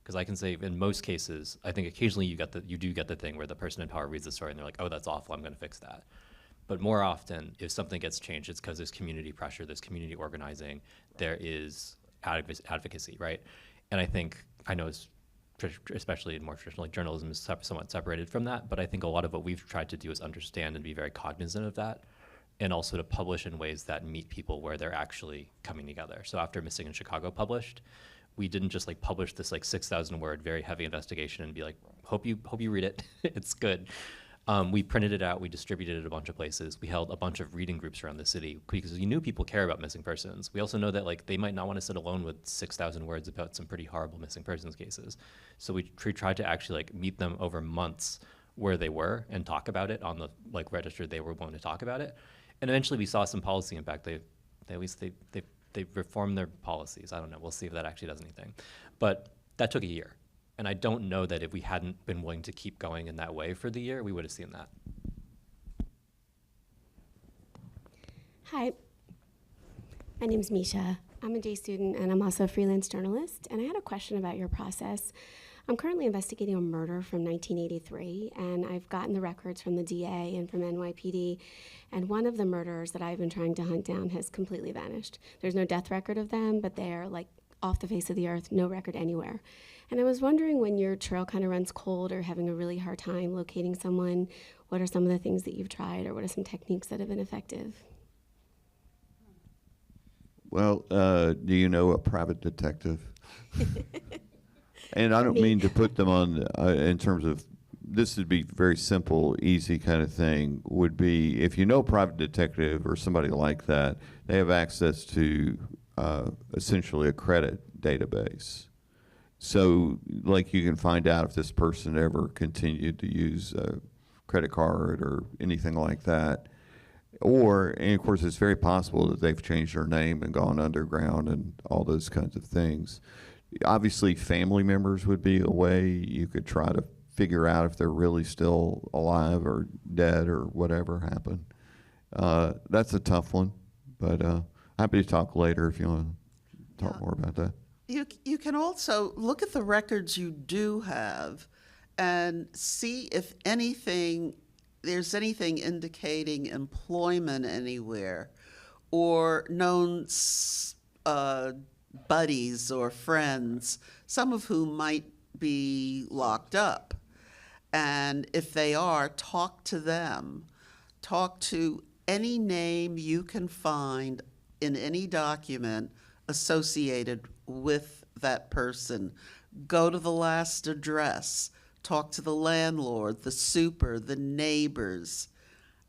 Because I can say in most cases, I think occasionally you do get the thing where the person in power reads the story and they're like, oh, that's awful, I'm gonna fix that. But more often, if something gets changed, it's because there's community pressure, there's community organizing, there is advocacy, right? And I know it's, especially in more traditional journalism, is somewhat separated from that, but I think a lot of what we've tried to do is understand and be very cognizant of that, and also to publish in ways that meet people where they're actually coming together. So after Missing in Chicago published, we didn't just publish this 6,000 word, very heavy investigation and be like, hope you read it, it's good. We printed it out, we distributed it a bunch of places. We held a bunch of reading groups around the city because we knew people care about missing persons. We also know that they might not want to sit alone with 6,000 words about some pretty horrible missing persons cases. So we tried to actually meet them over months where they were and talk about it on the register they were willing to talk about it. And eventually we saw some policy impact. They reformed their policies. I don't know, we'll see if that actually does anything. But that took a year. And I don't know that if we hadn't been willing to keep going in that way for the year, we would have seen that. Hi, my name's Misha. I'm a day student and I'm also a freelance journalist. And I had a question about your process. I'm currently investigating a murder from 1983, and I've gotten the records from the DA and from NYPD. And one of the murderers that I've been trying to hunt down has completely vanished. There's no death record of them, but they're off the face of the earth, no record anywhere. And I was wondering, when your trail kind of runs cold or having a really hard time locating someone, what are some of the things that you've tried, or what are some techniques that have been effective? Well, do you know a private detective? And I don't mean to put them on in terms of, this would be very simple, easy kind of thing, would be if you know a private detective or somebody like that, they have access to essentially a credit database. So you can find out if this person ever continued to use a credit card or anything like that. And of course, it's very possible that they've changed their name and gone underground and all those kinds of things. Obviously, family members would be a way you could try to figure out if they're really still alive or dead or whatever happened. That's a tough one, but happy to talk later if you want to talk more about that. You can also look at the records you do have and see if there's anything indicating employment anywhere, or known buddies or friends, some of whom might be locked up. And if they are, talk to them. Talk to any name you can find in any document associated with that person. Go to the last address. Talk to the landlord, the super, the neighbors.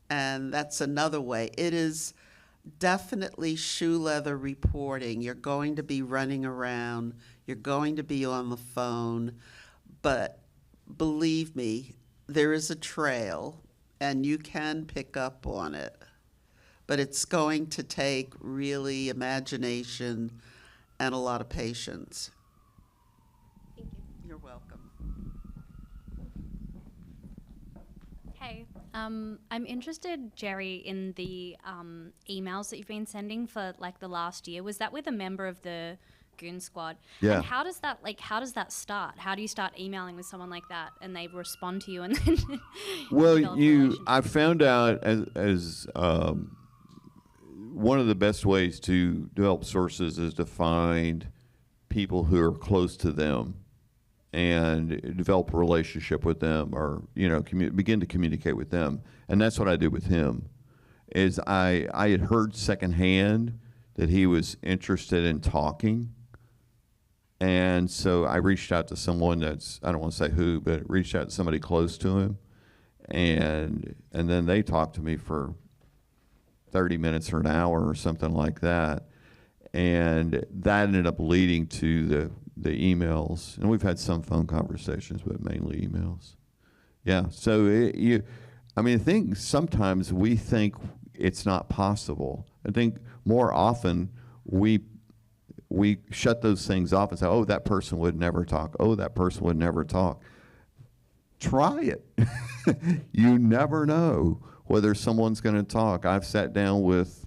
And that's another way. It is definitely shoe leather reporting. You're going to be running around, you're going to be on the phone, but believe me, there is a trail and you can pick up on it. But it's going to take really imagination and a lot of patience. Thank you. You're welcome. Hey, I'm interested, Jerry, in the emails that you've been sending for like the last year. Was that with a member of the Goon Squad? Yeah. And how does that start? How do you start emailing with someone like that and they respond to you and then Well, develop a relationship? I found out as one of the best ways to develop sources is to find people who are close to them and develop a relationship with them, or begin to communicate with them. And that's what I did with him. Is I had heard secondhand that he was interested in talking, and so I reached out to someone I don't want to say who, but reached out to somebody close to him, and then they talked to me for 30 minutes or an hour or something like that. And that ended up leading to the emails. And we've had some phone conversations, but mainly emails. Yeah, so I think sometimes we think it's not possible. I think more often we shut those things off and say, oh, that person would never talk. Oh, that person would never talk. Try it. You never know whether someone's going to talk. I've sat down with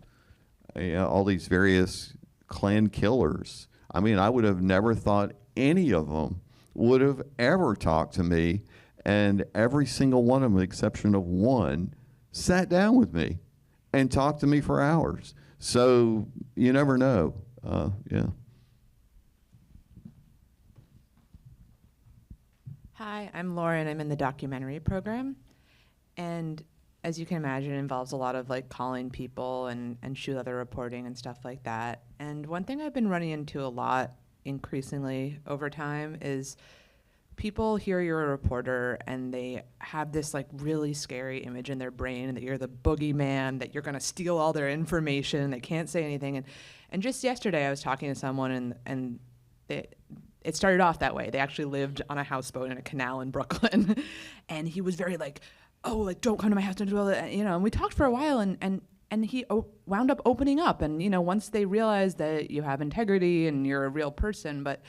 all these various Klan killers. I mean, I would have never thought any of them would have ever talked to me, and every single one of them, with the exception of one, sat down with me and talked to me for hours. So you never know. Yeah. Hi, I'm Lauren. I'm in the documentary program. And as you can imagine, it involves a lot of like calling people and shoe leather reporting and stuff like that. And one thing I've been running into a lot increasingly over time is people hear you're a reporter and they have this like really scary image in their brain that you're the boogeyman, that you're going to steal all their information, they can't say anything. And just yesterday I was talking to someone and it started off that way. They actually lived on a houseboat in a canal in Brooklyn. And he was very like, oh, like, don't come to my house, don't do all that, and we talked for a while, and he wound up opening up, and, once they realize that you have integrity and you're a real person, but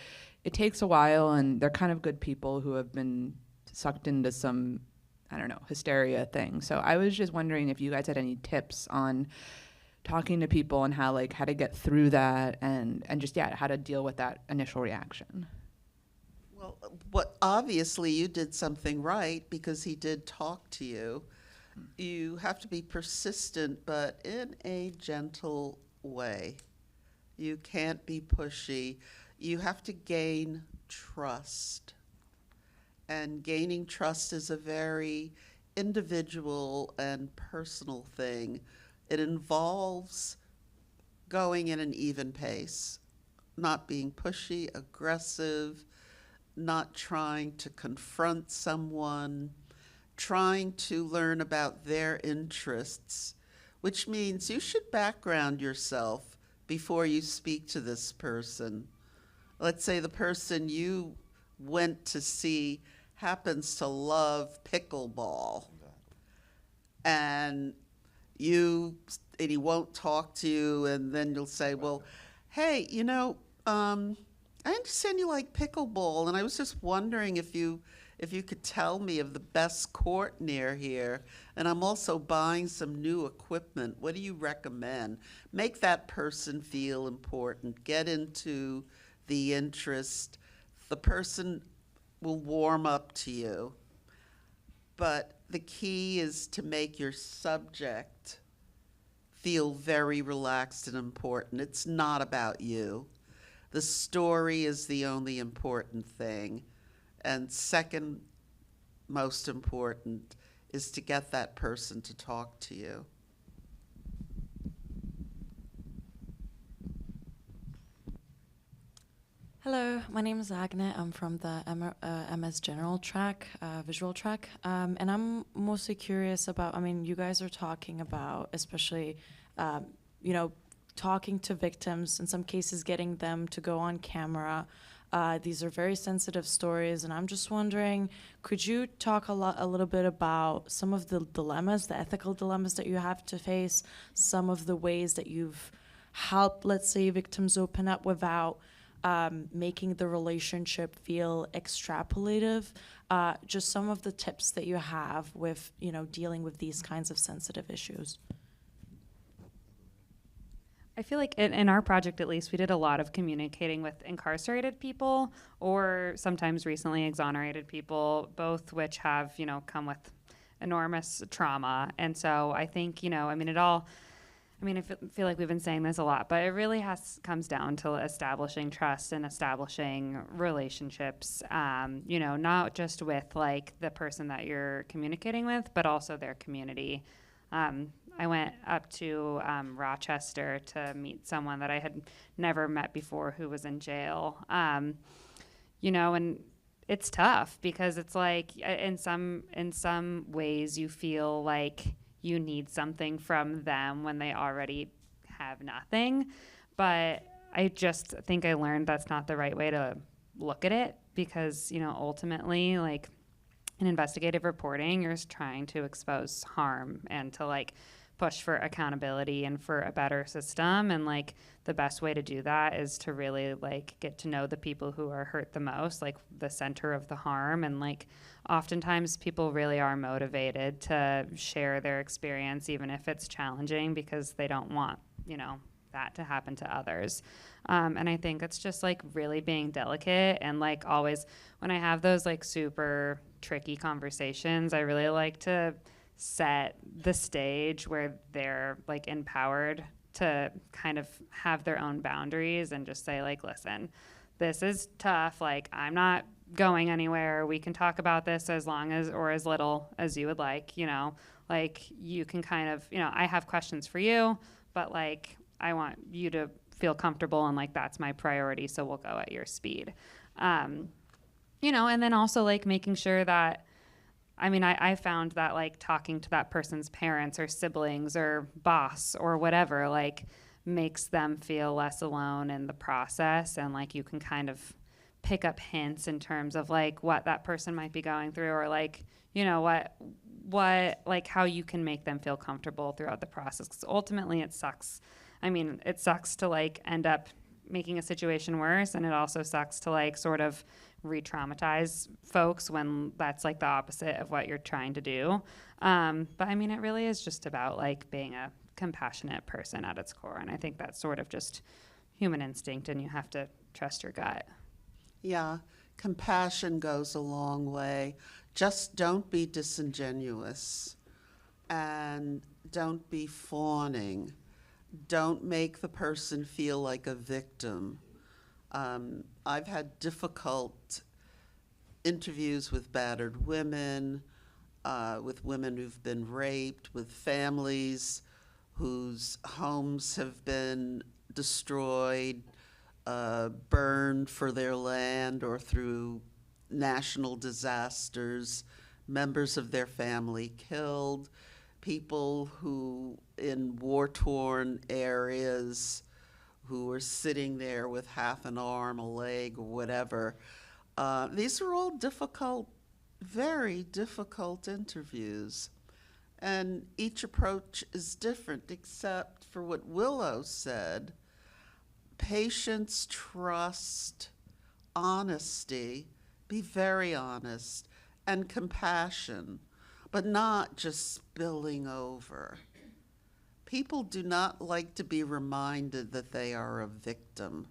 it takes a while, and they're kind of good people who have been sucked into some, I don't know, hysteria thing. So I was just wondering if you guys had any tips on talking to people and how to get through that and just, how to deal with that initial reaction. Well, obviously you did something right because he did talk to you. You have to be persistent, but in a gentle way. You can't be pushy. You have to gain trust. And gaining trust is a very individual and personal thing. It involves going in an even pace, not being pushy, aggressive, not trying to confront someone, trying to learn about their interests, which means you should background yourself before you speak to this person. Let's say the person you went to see happens to love pickleball, and he won't talk to you, and then you'll say, well, hey, I understand you like pickleball, and I was just wondering if you could tell me of the best court near here, and I'm also buying some new equipment. What do you recommend? Make that person feel important. Get into the interest. The person will warm up to you. But the key is to make your subject feel very relaxed and important. It's not about you. The story is the only important thing. And second most important is to get that person to talk to you. Hello, my name is Agnes. I'm from the MS General track, visual track. And I'm mostly curious about, you guys are talking about, especially talking to victims, in some cases getting them to go on camera. These are very sensitive stories, and I'm just wondering, could you talk a little bit about some of the dilemmas, the ethical dilemmas that you have to face, some of the ways that you've helped, let's say, victims open up without making the relationship feel extrapolative, just some of the tips that you have with, dealing with these kinds of sensitive issues. I feel like in our project, at least, we did a lot of communicating with incarcerated people or sometimes recently exonerated people, both which have, come with enormous trauma. And so I think, I feel like we've been saying this a lot, but it really comes down to establishing trust and establishing relationships, not just with like the person that you're communicating with, but also their community. I went up to Rochester to meet someone that I had never met before who was in jail. And it's tough because it's like in some ways you feel like you need something from them when they already have nothing. But I just think I learned that's not the right way to look at it because, ultimately, like in investigative reporting, you're trying to expose harm and to like push for accountability and for a better system. And like the best way to do that is to really like get to know the people who are hurt the most, like the center of the harm. And like oftentimes people really are motivated to share their experience, even if it's challenging, because they don't want, that to happen to others. And I think it's just like really being delicate and like always when I have those like super tricky conversations, I really like to set the stage where they're like empowered to kind of have their own boundaries and just say like, listen, this is tough. Like I'm not going anywhere. We can talk about this as long as or as little as you would like, like you can kind of, I have questions for you, but like I want you to feel comfortable and like that's my priority. So we'll go at your speed. And then also like making sure that I found that like talking to that person's parents or siblings or boss or whatever, like makes them feel less alone in the process. And like you can kind of pick up hints in terms of like what that person might be going through or like, what like how you can make them feel comfortable throughout the process. Because ultimately it sucks. It sucks to like end up making a situation worse. And it also sucks to like sort of re-traumatize folks when that's like the opposite of what you're trying to do. But it really is just about like being a compassionate person at its core. And I think that's sort of just human instinct and you have to trust your gut. Yeah, compassion goes a long way. Just don't be disingenuous and don't be fawning. Don't make the person feel like a victim. I've had difficult interviews with battered women, with women who've been raped, with families whose homes have been destroyed, burned for their land or through national disasters, members of their family killed, people who in war-torn areas who were sitting there with half an arm, a leg, or whatever. These are all difficult, very difficult interviews. And each approach is different, except for what Willow said. Patience, trust, honesty, be very honest, and compassion, but not just spilling over. People do not like to be reminded that they are a victim.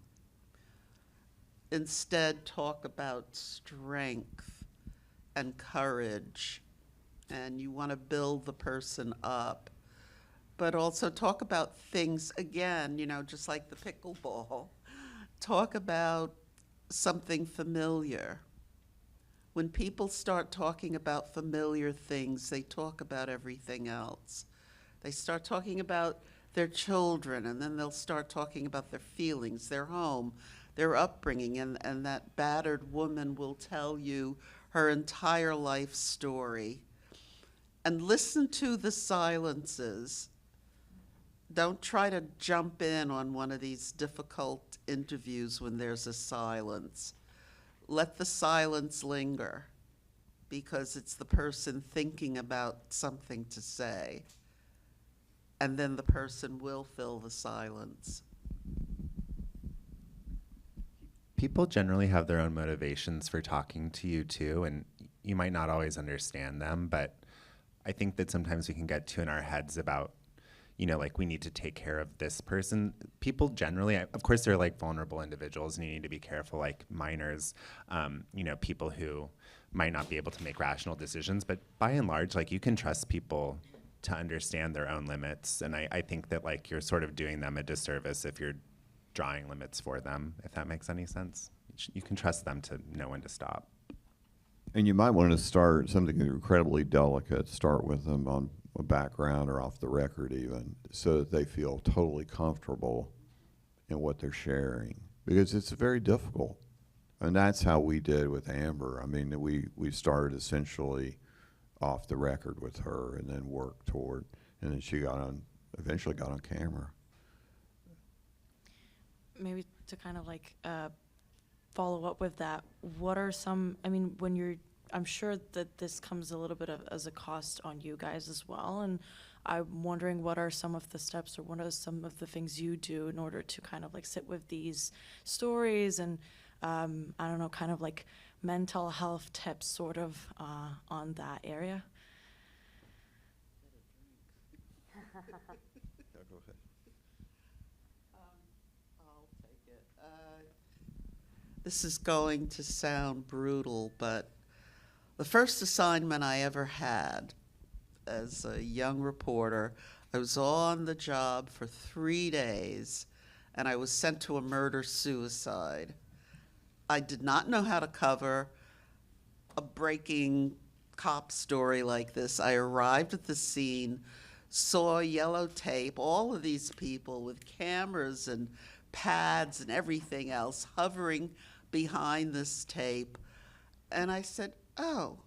Instead, talk about strength and courage, and you want to build the person up. But also talk about things, again, just like the pickleball. Talk about something familiar. When people start talking about familiar things, they talk about everything else. They start talking about their children, and then they'll start talking about their feelings, their home, their upbringing, and that battered woman will tell you her entire life story. And listen to the silences. don't try to jump in on one of these difficult interviews when there's a silence. Let the silence linger, because it's the person thinking about something to say, and then the person will fill the silence. People generally have their own motivations for talking to you too, and you might not always understand them, but I think that sometimes we can get too in our heads about, you know, like we need to take care of this person. People generally, of course, they're like vulnerable individuals and you need to be careful, like minors, you know, people who might not be able to make rational decisions, but by and large, like you can trust people to understand their own limits. And I think that like you're sort of doing them a disservice if you're drawing limits for them, if that makes any sense. You can trust them to know when to stop. And you might want to start something incredibly delicate, start with them on a background or off the record even, so that they feel totally comfortable in what they're sharing. Because it's very difficult. And that's how we did with Amber. I mean, we started essentially off the record with her and then worked toward, and then she eventually got on camera. Maybe to kind of like follow up with that, what are some, I mean, when you're, I'm sure that this comes a little bit as a cost on you guys as well, and I'm wondering what are some of the steps or what are some of the things you do in order to kind of like sit with these stories and I don't know, kind of like mental health tips sort of on that area? I'll take it. This is going to sound brutal, but the first assignment I ever had as a young reporter, I was on the job for 3 days, and I was sent to a murder-suicide. I did not know how to cover a breaking cop story like this. I arrived at the scene, saw yellow tape, all of these people with cameras and pads and everything else hovering behind this tape. And I said, oh,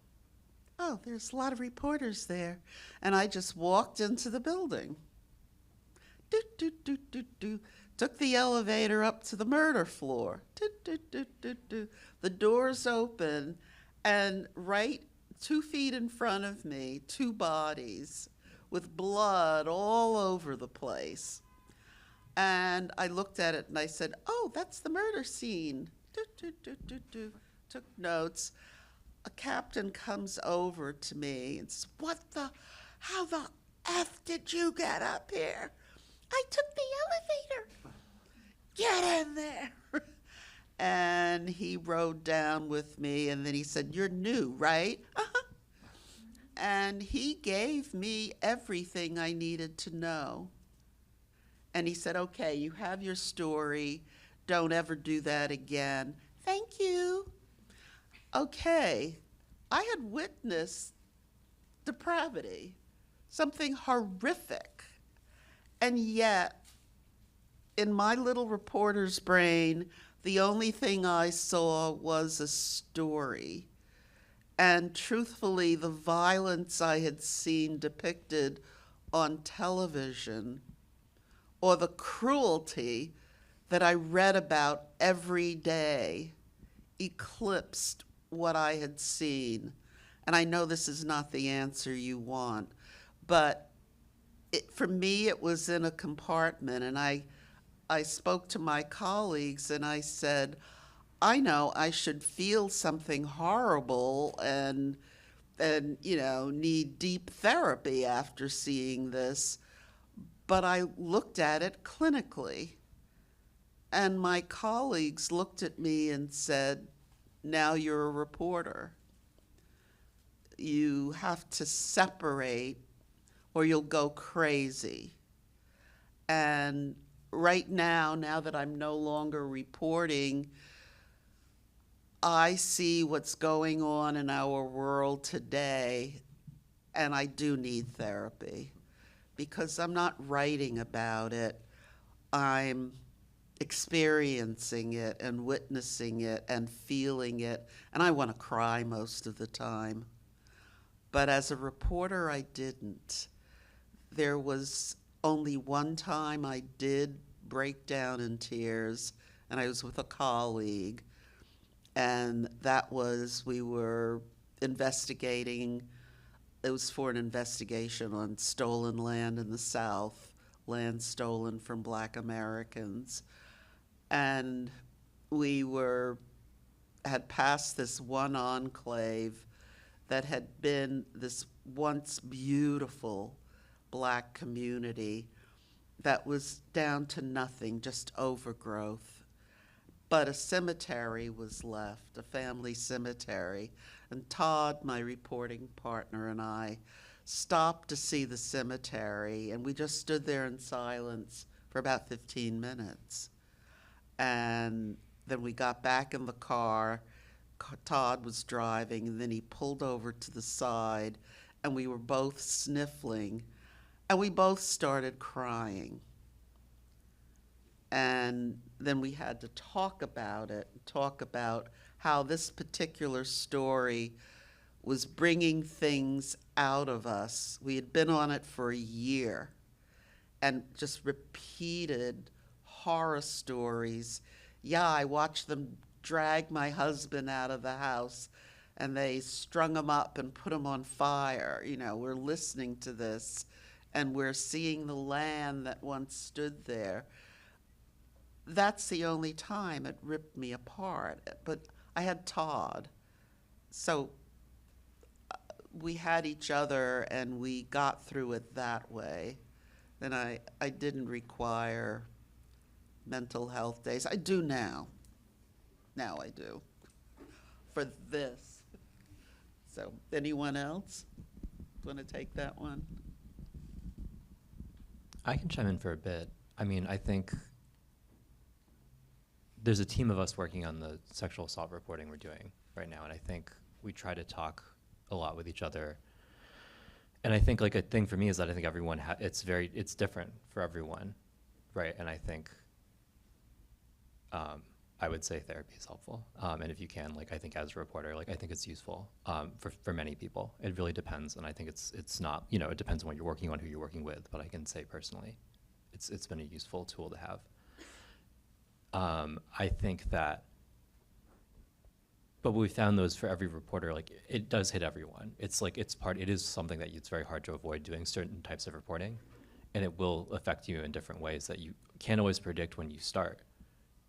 there's a lot of reporters there. And I just walked into the building. Took the elevator up to the murder floor. The doors open, and right 2 feet in front of me, 2 bodies with blood all over the place. And I looked at it and I said, oh, that's the murder scene. Took notes. A captain comes over to me and says, how the F did you get up here? I took the elevator. Get in there. And he rode down with me, and then he said, you're new, right? Uh-huh. And he gave me everything I needed to know. And he said, okay, you have your story. Don't ever do that again. Thank you. Okay, I had witnessed depravity, something horrific. And yet, in my little reporter's brain, the only thing I saw was a story. And truthfully, the violence I had seen depicted on television, or the cruelty that I read about every day, eclipsed what I had seen. And I know this is not the answer you want, but for me, it was in a compartment, and I spoke to my colleagues and I said, I know I should feel something horrible and you know, need deep therapy after seeing this, but I looked at it clinically. And my colleagues looked at me and said, now you're a reporter. You have to separate or you'll go crazy. And right now that I'm no longer reporting, I see what's going on in our world today, and I do need therapy because I'm not writing about it. I'm experiencing it and witnessing it and feeling it, and I want to cry most of the time. But as a reporter, I didn't. There was only one time I did break down in tears, and I was with a colleague, and that was, we were investigating, it was for an investigation on stolen land in the South, land stolen from Black Americans. And we had passed this one enclave that had been this once beautiful Black community that was down to nothing, just overgrowth. But a cemetery was left, a family cemetery. And Todd, my reporting partner, and I stopped to see the cemetery, and we just stood there in silence for about 15 minutes. And then we got back in the car. Todd was driving, and then he pulled over to the side, and we were both sniffling, and we both started crying. And then we had to talk about it, talk about how this particular story was bringing things out of us. We had been on it for a year, and just repeated horror stories. Yeah, I watched them drag my husband out of the house, and they strung him up and put him on fire. You know, we're listening to this, and we're seeing the land that once stood there. That's the only time it ripped me apart. But I had Todd. So we had each other, and we got through it that way. Then I didn't require mental health days. I do now. Now I do. For this. So anyone else want to take that one? I can chime in for a bit. I mean, I think there's a team of us working on the sexual assault reporting we're doing right now, and I think we try to talk a lot with each other. And I think, like, a thing for me is that I think everyone it's different for everyone, right? And I think I would say therapy is helpful, and if you can, like, I think as a reporter, like, I think it's useful for many people. It really depends, and I think it's not, you know, it depends on what you're working on, who you're working with. But I can say personally, it's been a useful tool to have. I think that, but we found those for every reporter, like, it does hit everyone. It's like, it is something that it's very hard to avoid doing certain types of reporting, and it will affect you in different ways that you can't always predict when you start.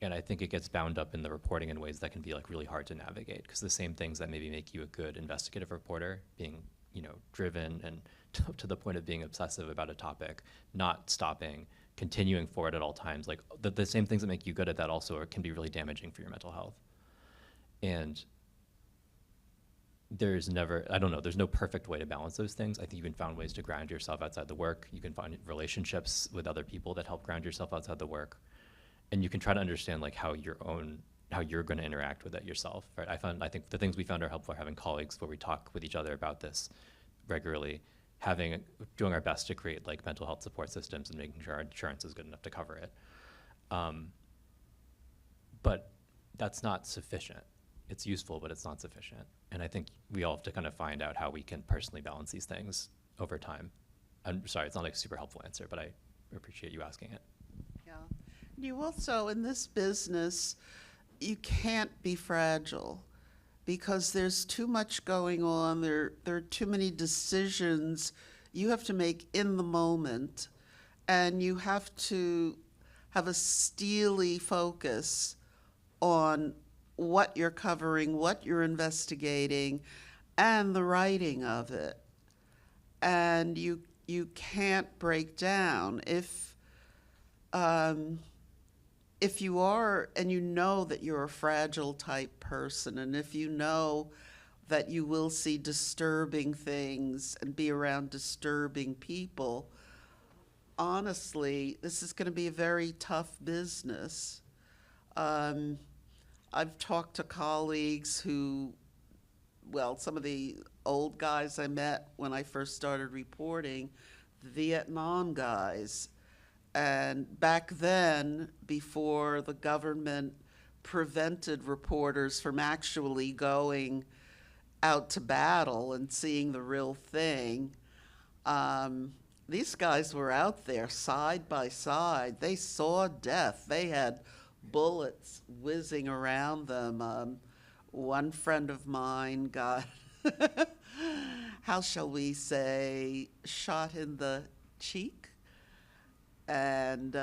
And I think it gets bound up in the reporting in ways that can be, like, really hard to navigate, because the same things that maybe make you a good investigative reporter, being, you know, driven and to the point of being obsessive about a topic, not stopping, continuing forward at all times, like the same things that make you good at that also can be really damaging for your mental health. And there's no perfect way to balance those things. I think you can find ways to ground yourself outside the work. You can find relationships with other people that help ground yourself outside the work. And you can try to understand, like, how you're going to interact with it yourself, right? I think the things we found are helpful are having colleagues where we talk with each other about this regularly, doing our best to create, like, mental health support systems and making sure our insurance is good enough to cover it. But that's not sufficient. It's useful, but it's not sufficient. And I think we all have to kind of find out how we can personally balance these things over time. I'm sorry, it's not like a super helpful answer, but I appreciate you asking it. Yeah. You also, in this business, you can't be fragile because there's too much going on. There are too many decisions you have to make in the moment, and you have to have a steely focus on what you're covering, what you're investigating, and the writing of it. And you can't break down. If you are, and you know that you're a fragile type person, and if you know that you will see disturbing things and be around disturbing people, honestly, this is going to be a very tough business. I've talked to colleagues who, well, some of the old guys I met when I first started reporting, the Vietnam guys. And back then, before the government prevented reporters from actually going out to battle and seeing the real thing, these guys were out there side by side. They saw death. They had bullets whizzing around them. One friend of mine got, how shall we say, shot in the cheek and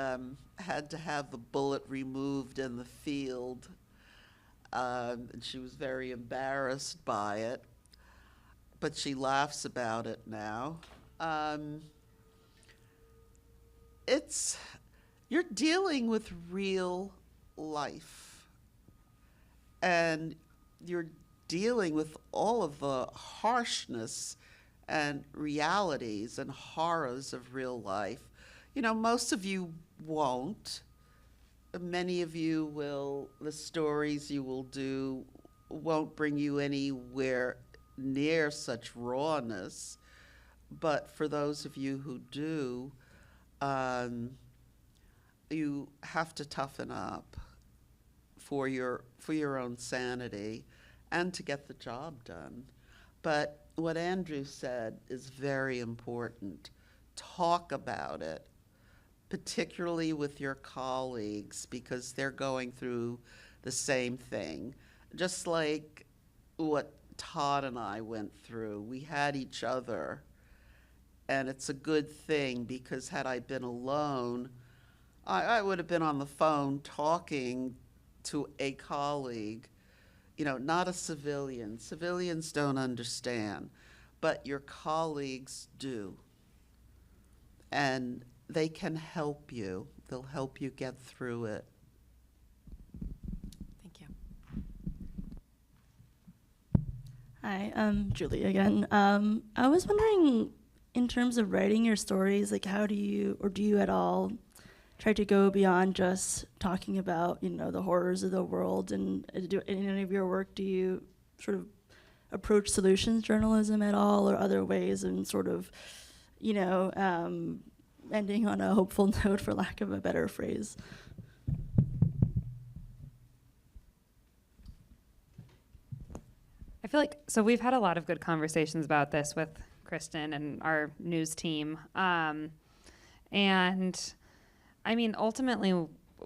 had to have the bullet removed in the field. And she was very embarrassed by it, but she laughs about it now. You're dealing with real life, and you're dealing with all of the harshness and realities and horrors of real life. You know, most of you won't. Many of you will, the stories you will do won't bring you anywhere near such rawness. But for those of you who do, you have to toughen up for your own sanity and to get the job done. But what Andrew said is very important. Talk about it, particularly with your colleagues, because they're going through the same thing. Just like what Todd and I went through, we had each other. And it's a good thing, because had I been alone, I would have been on the phone talking to a colleague, you know, not a civilian. Civilians don't understand, but your colleagues do. And they can help you. They'll help you get through it. Thank you. Hi, Julie again. I was wondering, in terms of writing your stories, like how do you, or do you at all try to go beyond just talking about, you know, the horrors of the world, and in any of your work, do you sort of approach solutions journalism at all, or other ways, and sort of, you know, ending on a hopeful note, for lack of a better phrase? I feel like, so we've had a lot of good conversations about this with Kristen and our news team. And I mean, ultimately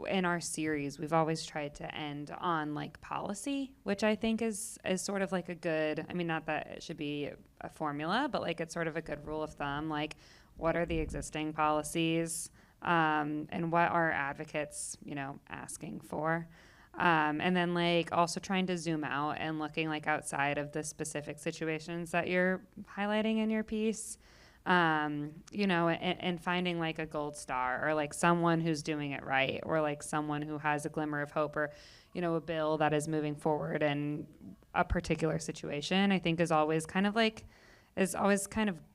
in our series, we've always tried to end on like policy, which I think is sort of like a good, I mean, not that it should be a formula, but like it's sort of a good rule of thumb. Like, what are the existing policies, and what are advocates, you know, asking for? And then like also trying to zoom out and looking like outside of the specific situations that you're highlighting in your piece, you know, and finding like a gold star, or like someone who's doing it right, or like someone who has a glimmer of hope, or, you know, a bill that is moving forward in a particular situation, I think is always kind of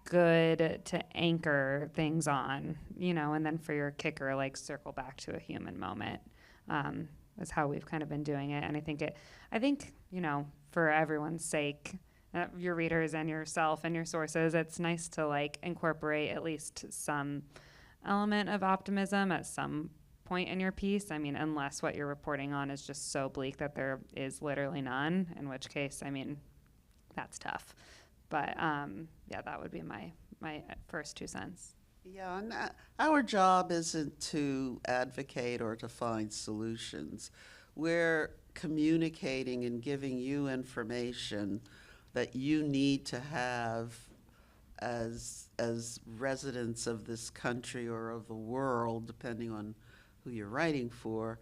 good to anchor things on, you know, and then for your kicker, like circle back to a human moment. Is how we've kind of been doing it. And I think, you know, for everyone's sake, your readers and yourself and your sources, it's nice to like incorporate at least some element of optimism at some point in your piece. I mean, unless what you're reporting on is just so bleak that there is literally none, in which case, I mean, that's tough. But yeah, that would be my first 2 cents. Yeah, and our job isn't to advocate or to find solutions. We're communicating and giving you information that you need to have as residents of this country or of the world, depending on who you're writing for.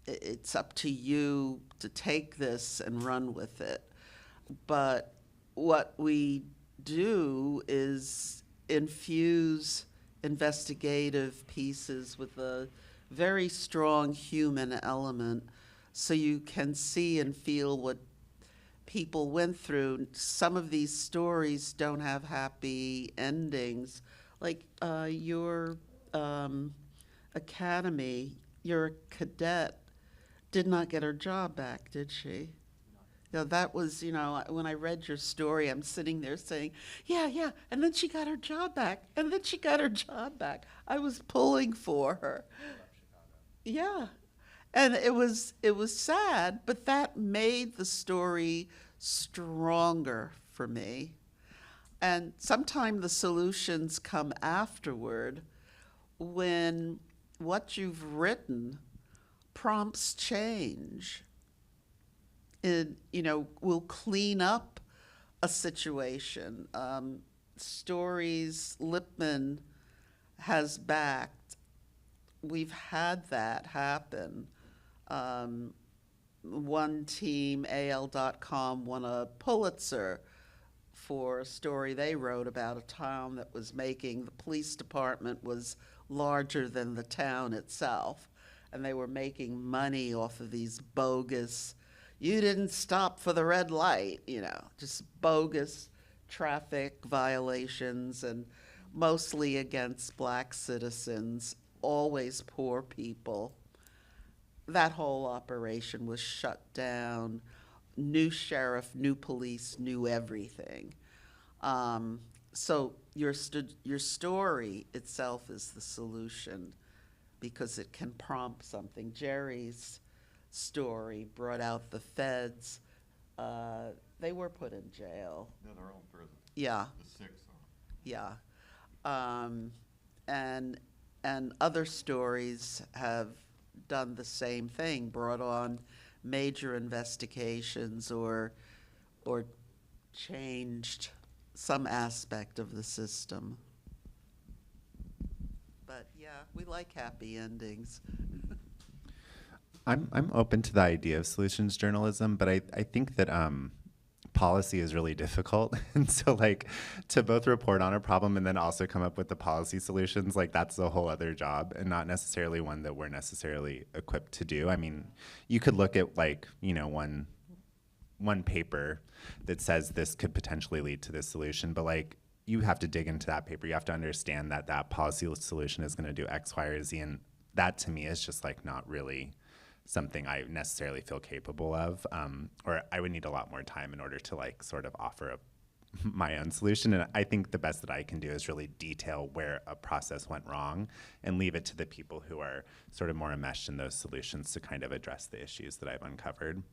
It's up to you to take this and run with it. But what we do is infuse investigative pieces with a very strong human element, so you can see and feel what people went through. Some of these stories don't have happy endings. Like your academy, your cadet did not get her job back, did she? You know, that was, you know, when I read your story, I'm sitting there saying, yeah, and then she got her job back, and then she got her job back. I was pulling for her. Yeah, and it was sad, but that made the story stronger for me. And sometimes the solutions come afterward when what you've written prompts change. It, will clean up a situation. Stories Lipman has backed. We've had that happen. One team, AL.com, won a Pulitzer for a story they wrote about a town that was making, the police department was larger than the town itself, and they were making money off of these bogus, you didn't stop for the red light, just bogus traffic violations, and mostly against black citizens, always poor people. That whole operation was shut down. New sheriff, new police, new everything. So your story itself is the solution because it can prompt something. Jerry's story brought out the feds. They were put in jail. No, they're all in prison. Yeah. The 6 are. Yeah. And other stories have done the same thing, brought on major investigations or changed some aspect of the system. But yeah, we like happy endings. I'm open to the idea of solutions journalism, but I think that policy is really difficult. And so to both report on a problem and then also come up with the policy solutions, that's a whole other job and not necessarily one that we're necessarily equipped to do. I mean, you could look at one paper that says this could potentially lead to this solution, but you have to dig into that paper. You have to understand that policy solution is going to do X, Y, or Z. And that to me is just not really something I necessarily feel capable of, or I would need a lot more time in order to sort of offer my own solution. And I think the best that I can do is really detail where a process went wrong and leave it to the people who are sort of more enmeshed in those solutions to kind of address the issues that I've uncovered.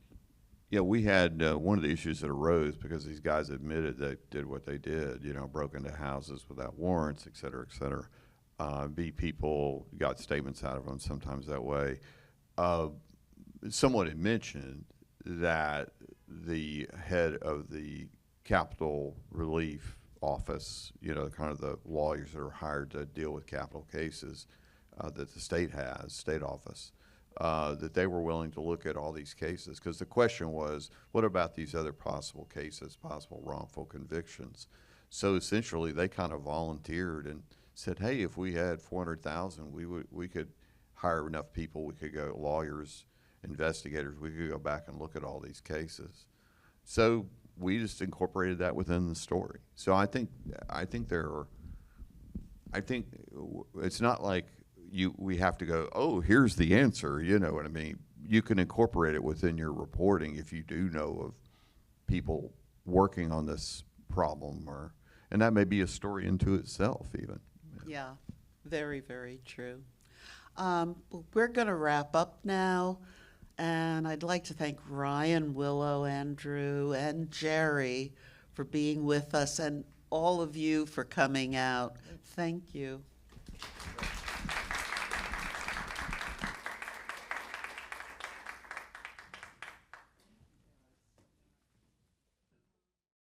Yeah, we had one of the issues that arose because these guys admitted they did what they did, broke into houses without warrants, et cetera, et cetera. People got statements out of them sometimes that way. Someone had mentioned that the head of the Capital Relief Office, kind of the lawyers that are hired to deal with capital cases that the state has, state office, that they were willing to look at all these cases. Because the question was, what about these other possible cases, possible wrongful convictions? So essentially, they kind of volunteered and said, hey, if we had 400,000, we could hire enough people, we could go, lawyers, investigators, we could go back and look at all these cases. So we just incorporated that within the story. So I think it's not like we have to go, oh, here's the answer, you know what I mean? You can incorporate it within your reporting if you do know of people working on this problem, and that may be a story into itself even. Yeah, very, very true. We're going to wrap up now, and I'd like to thank Ryan, Willow, Andrew, and Jerry for being with us, and all of you for coming out. Thank you.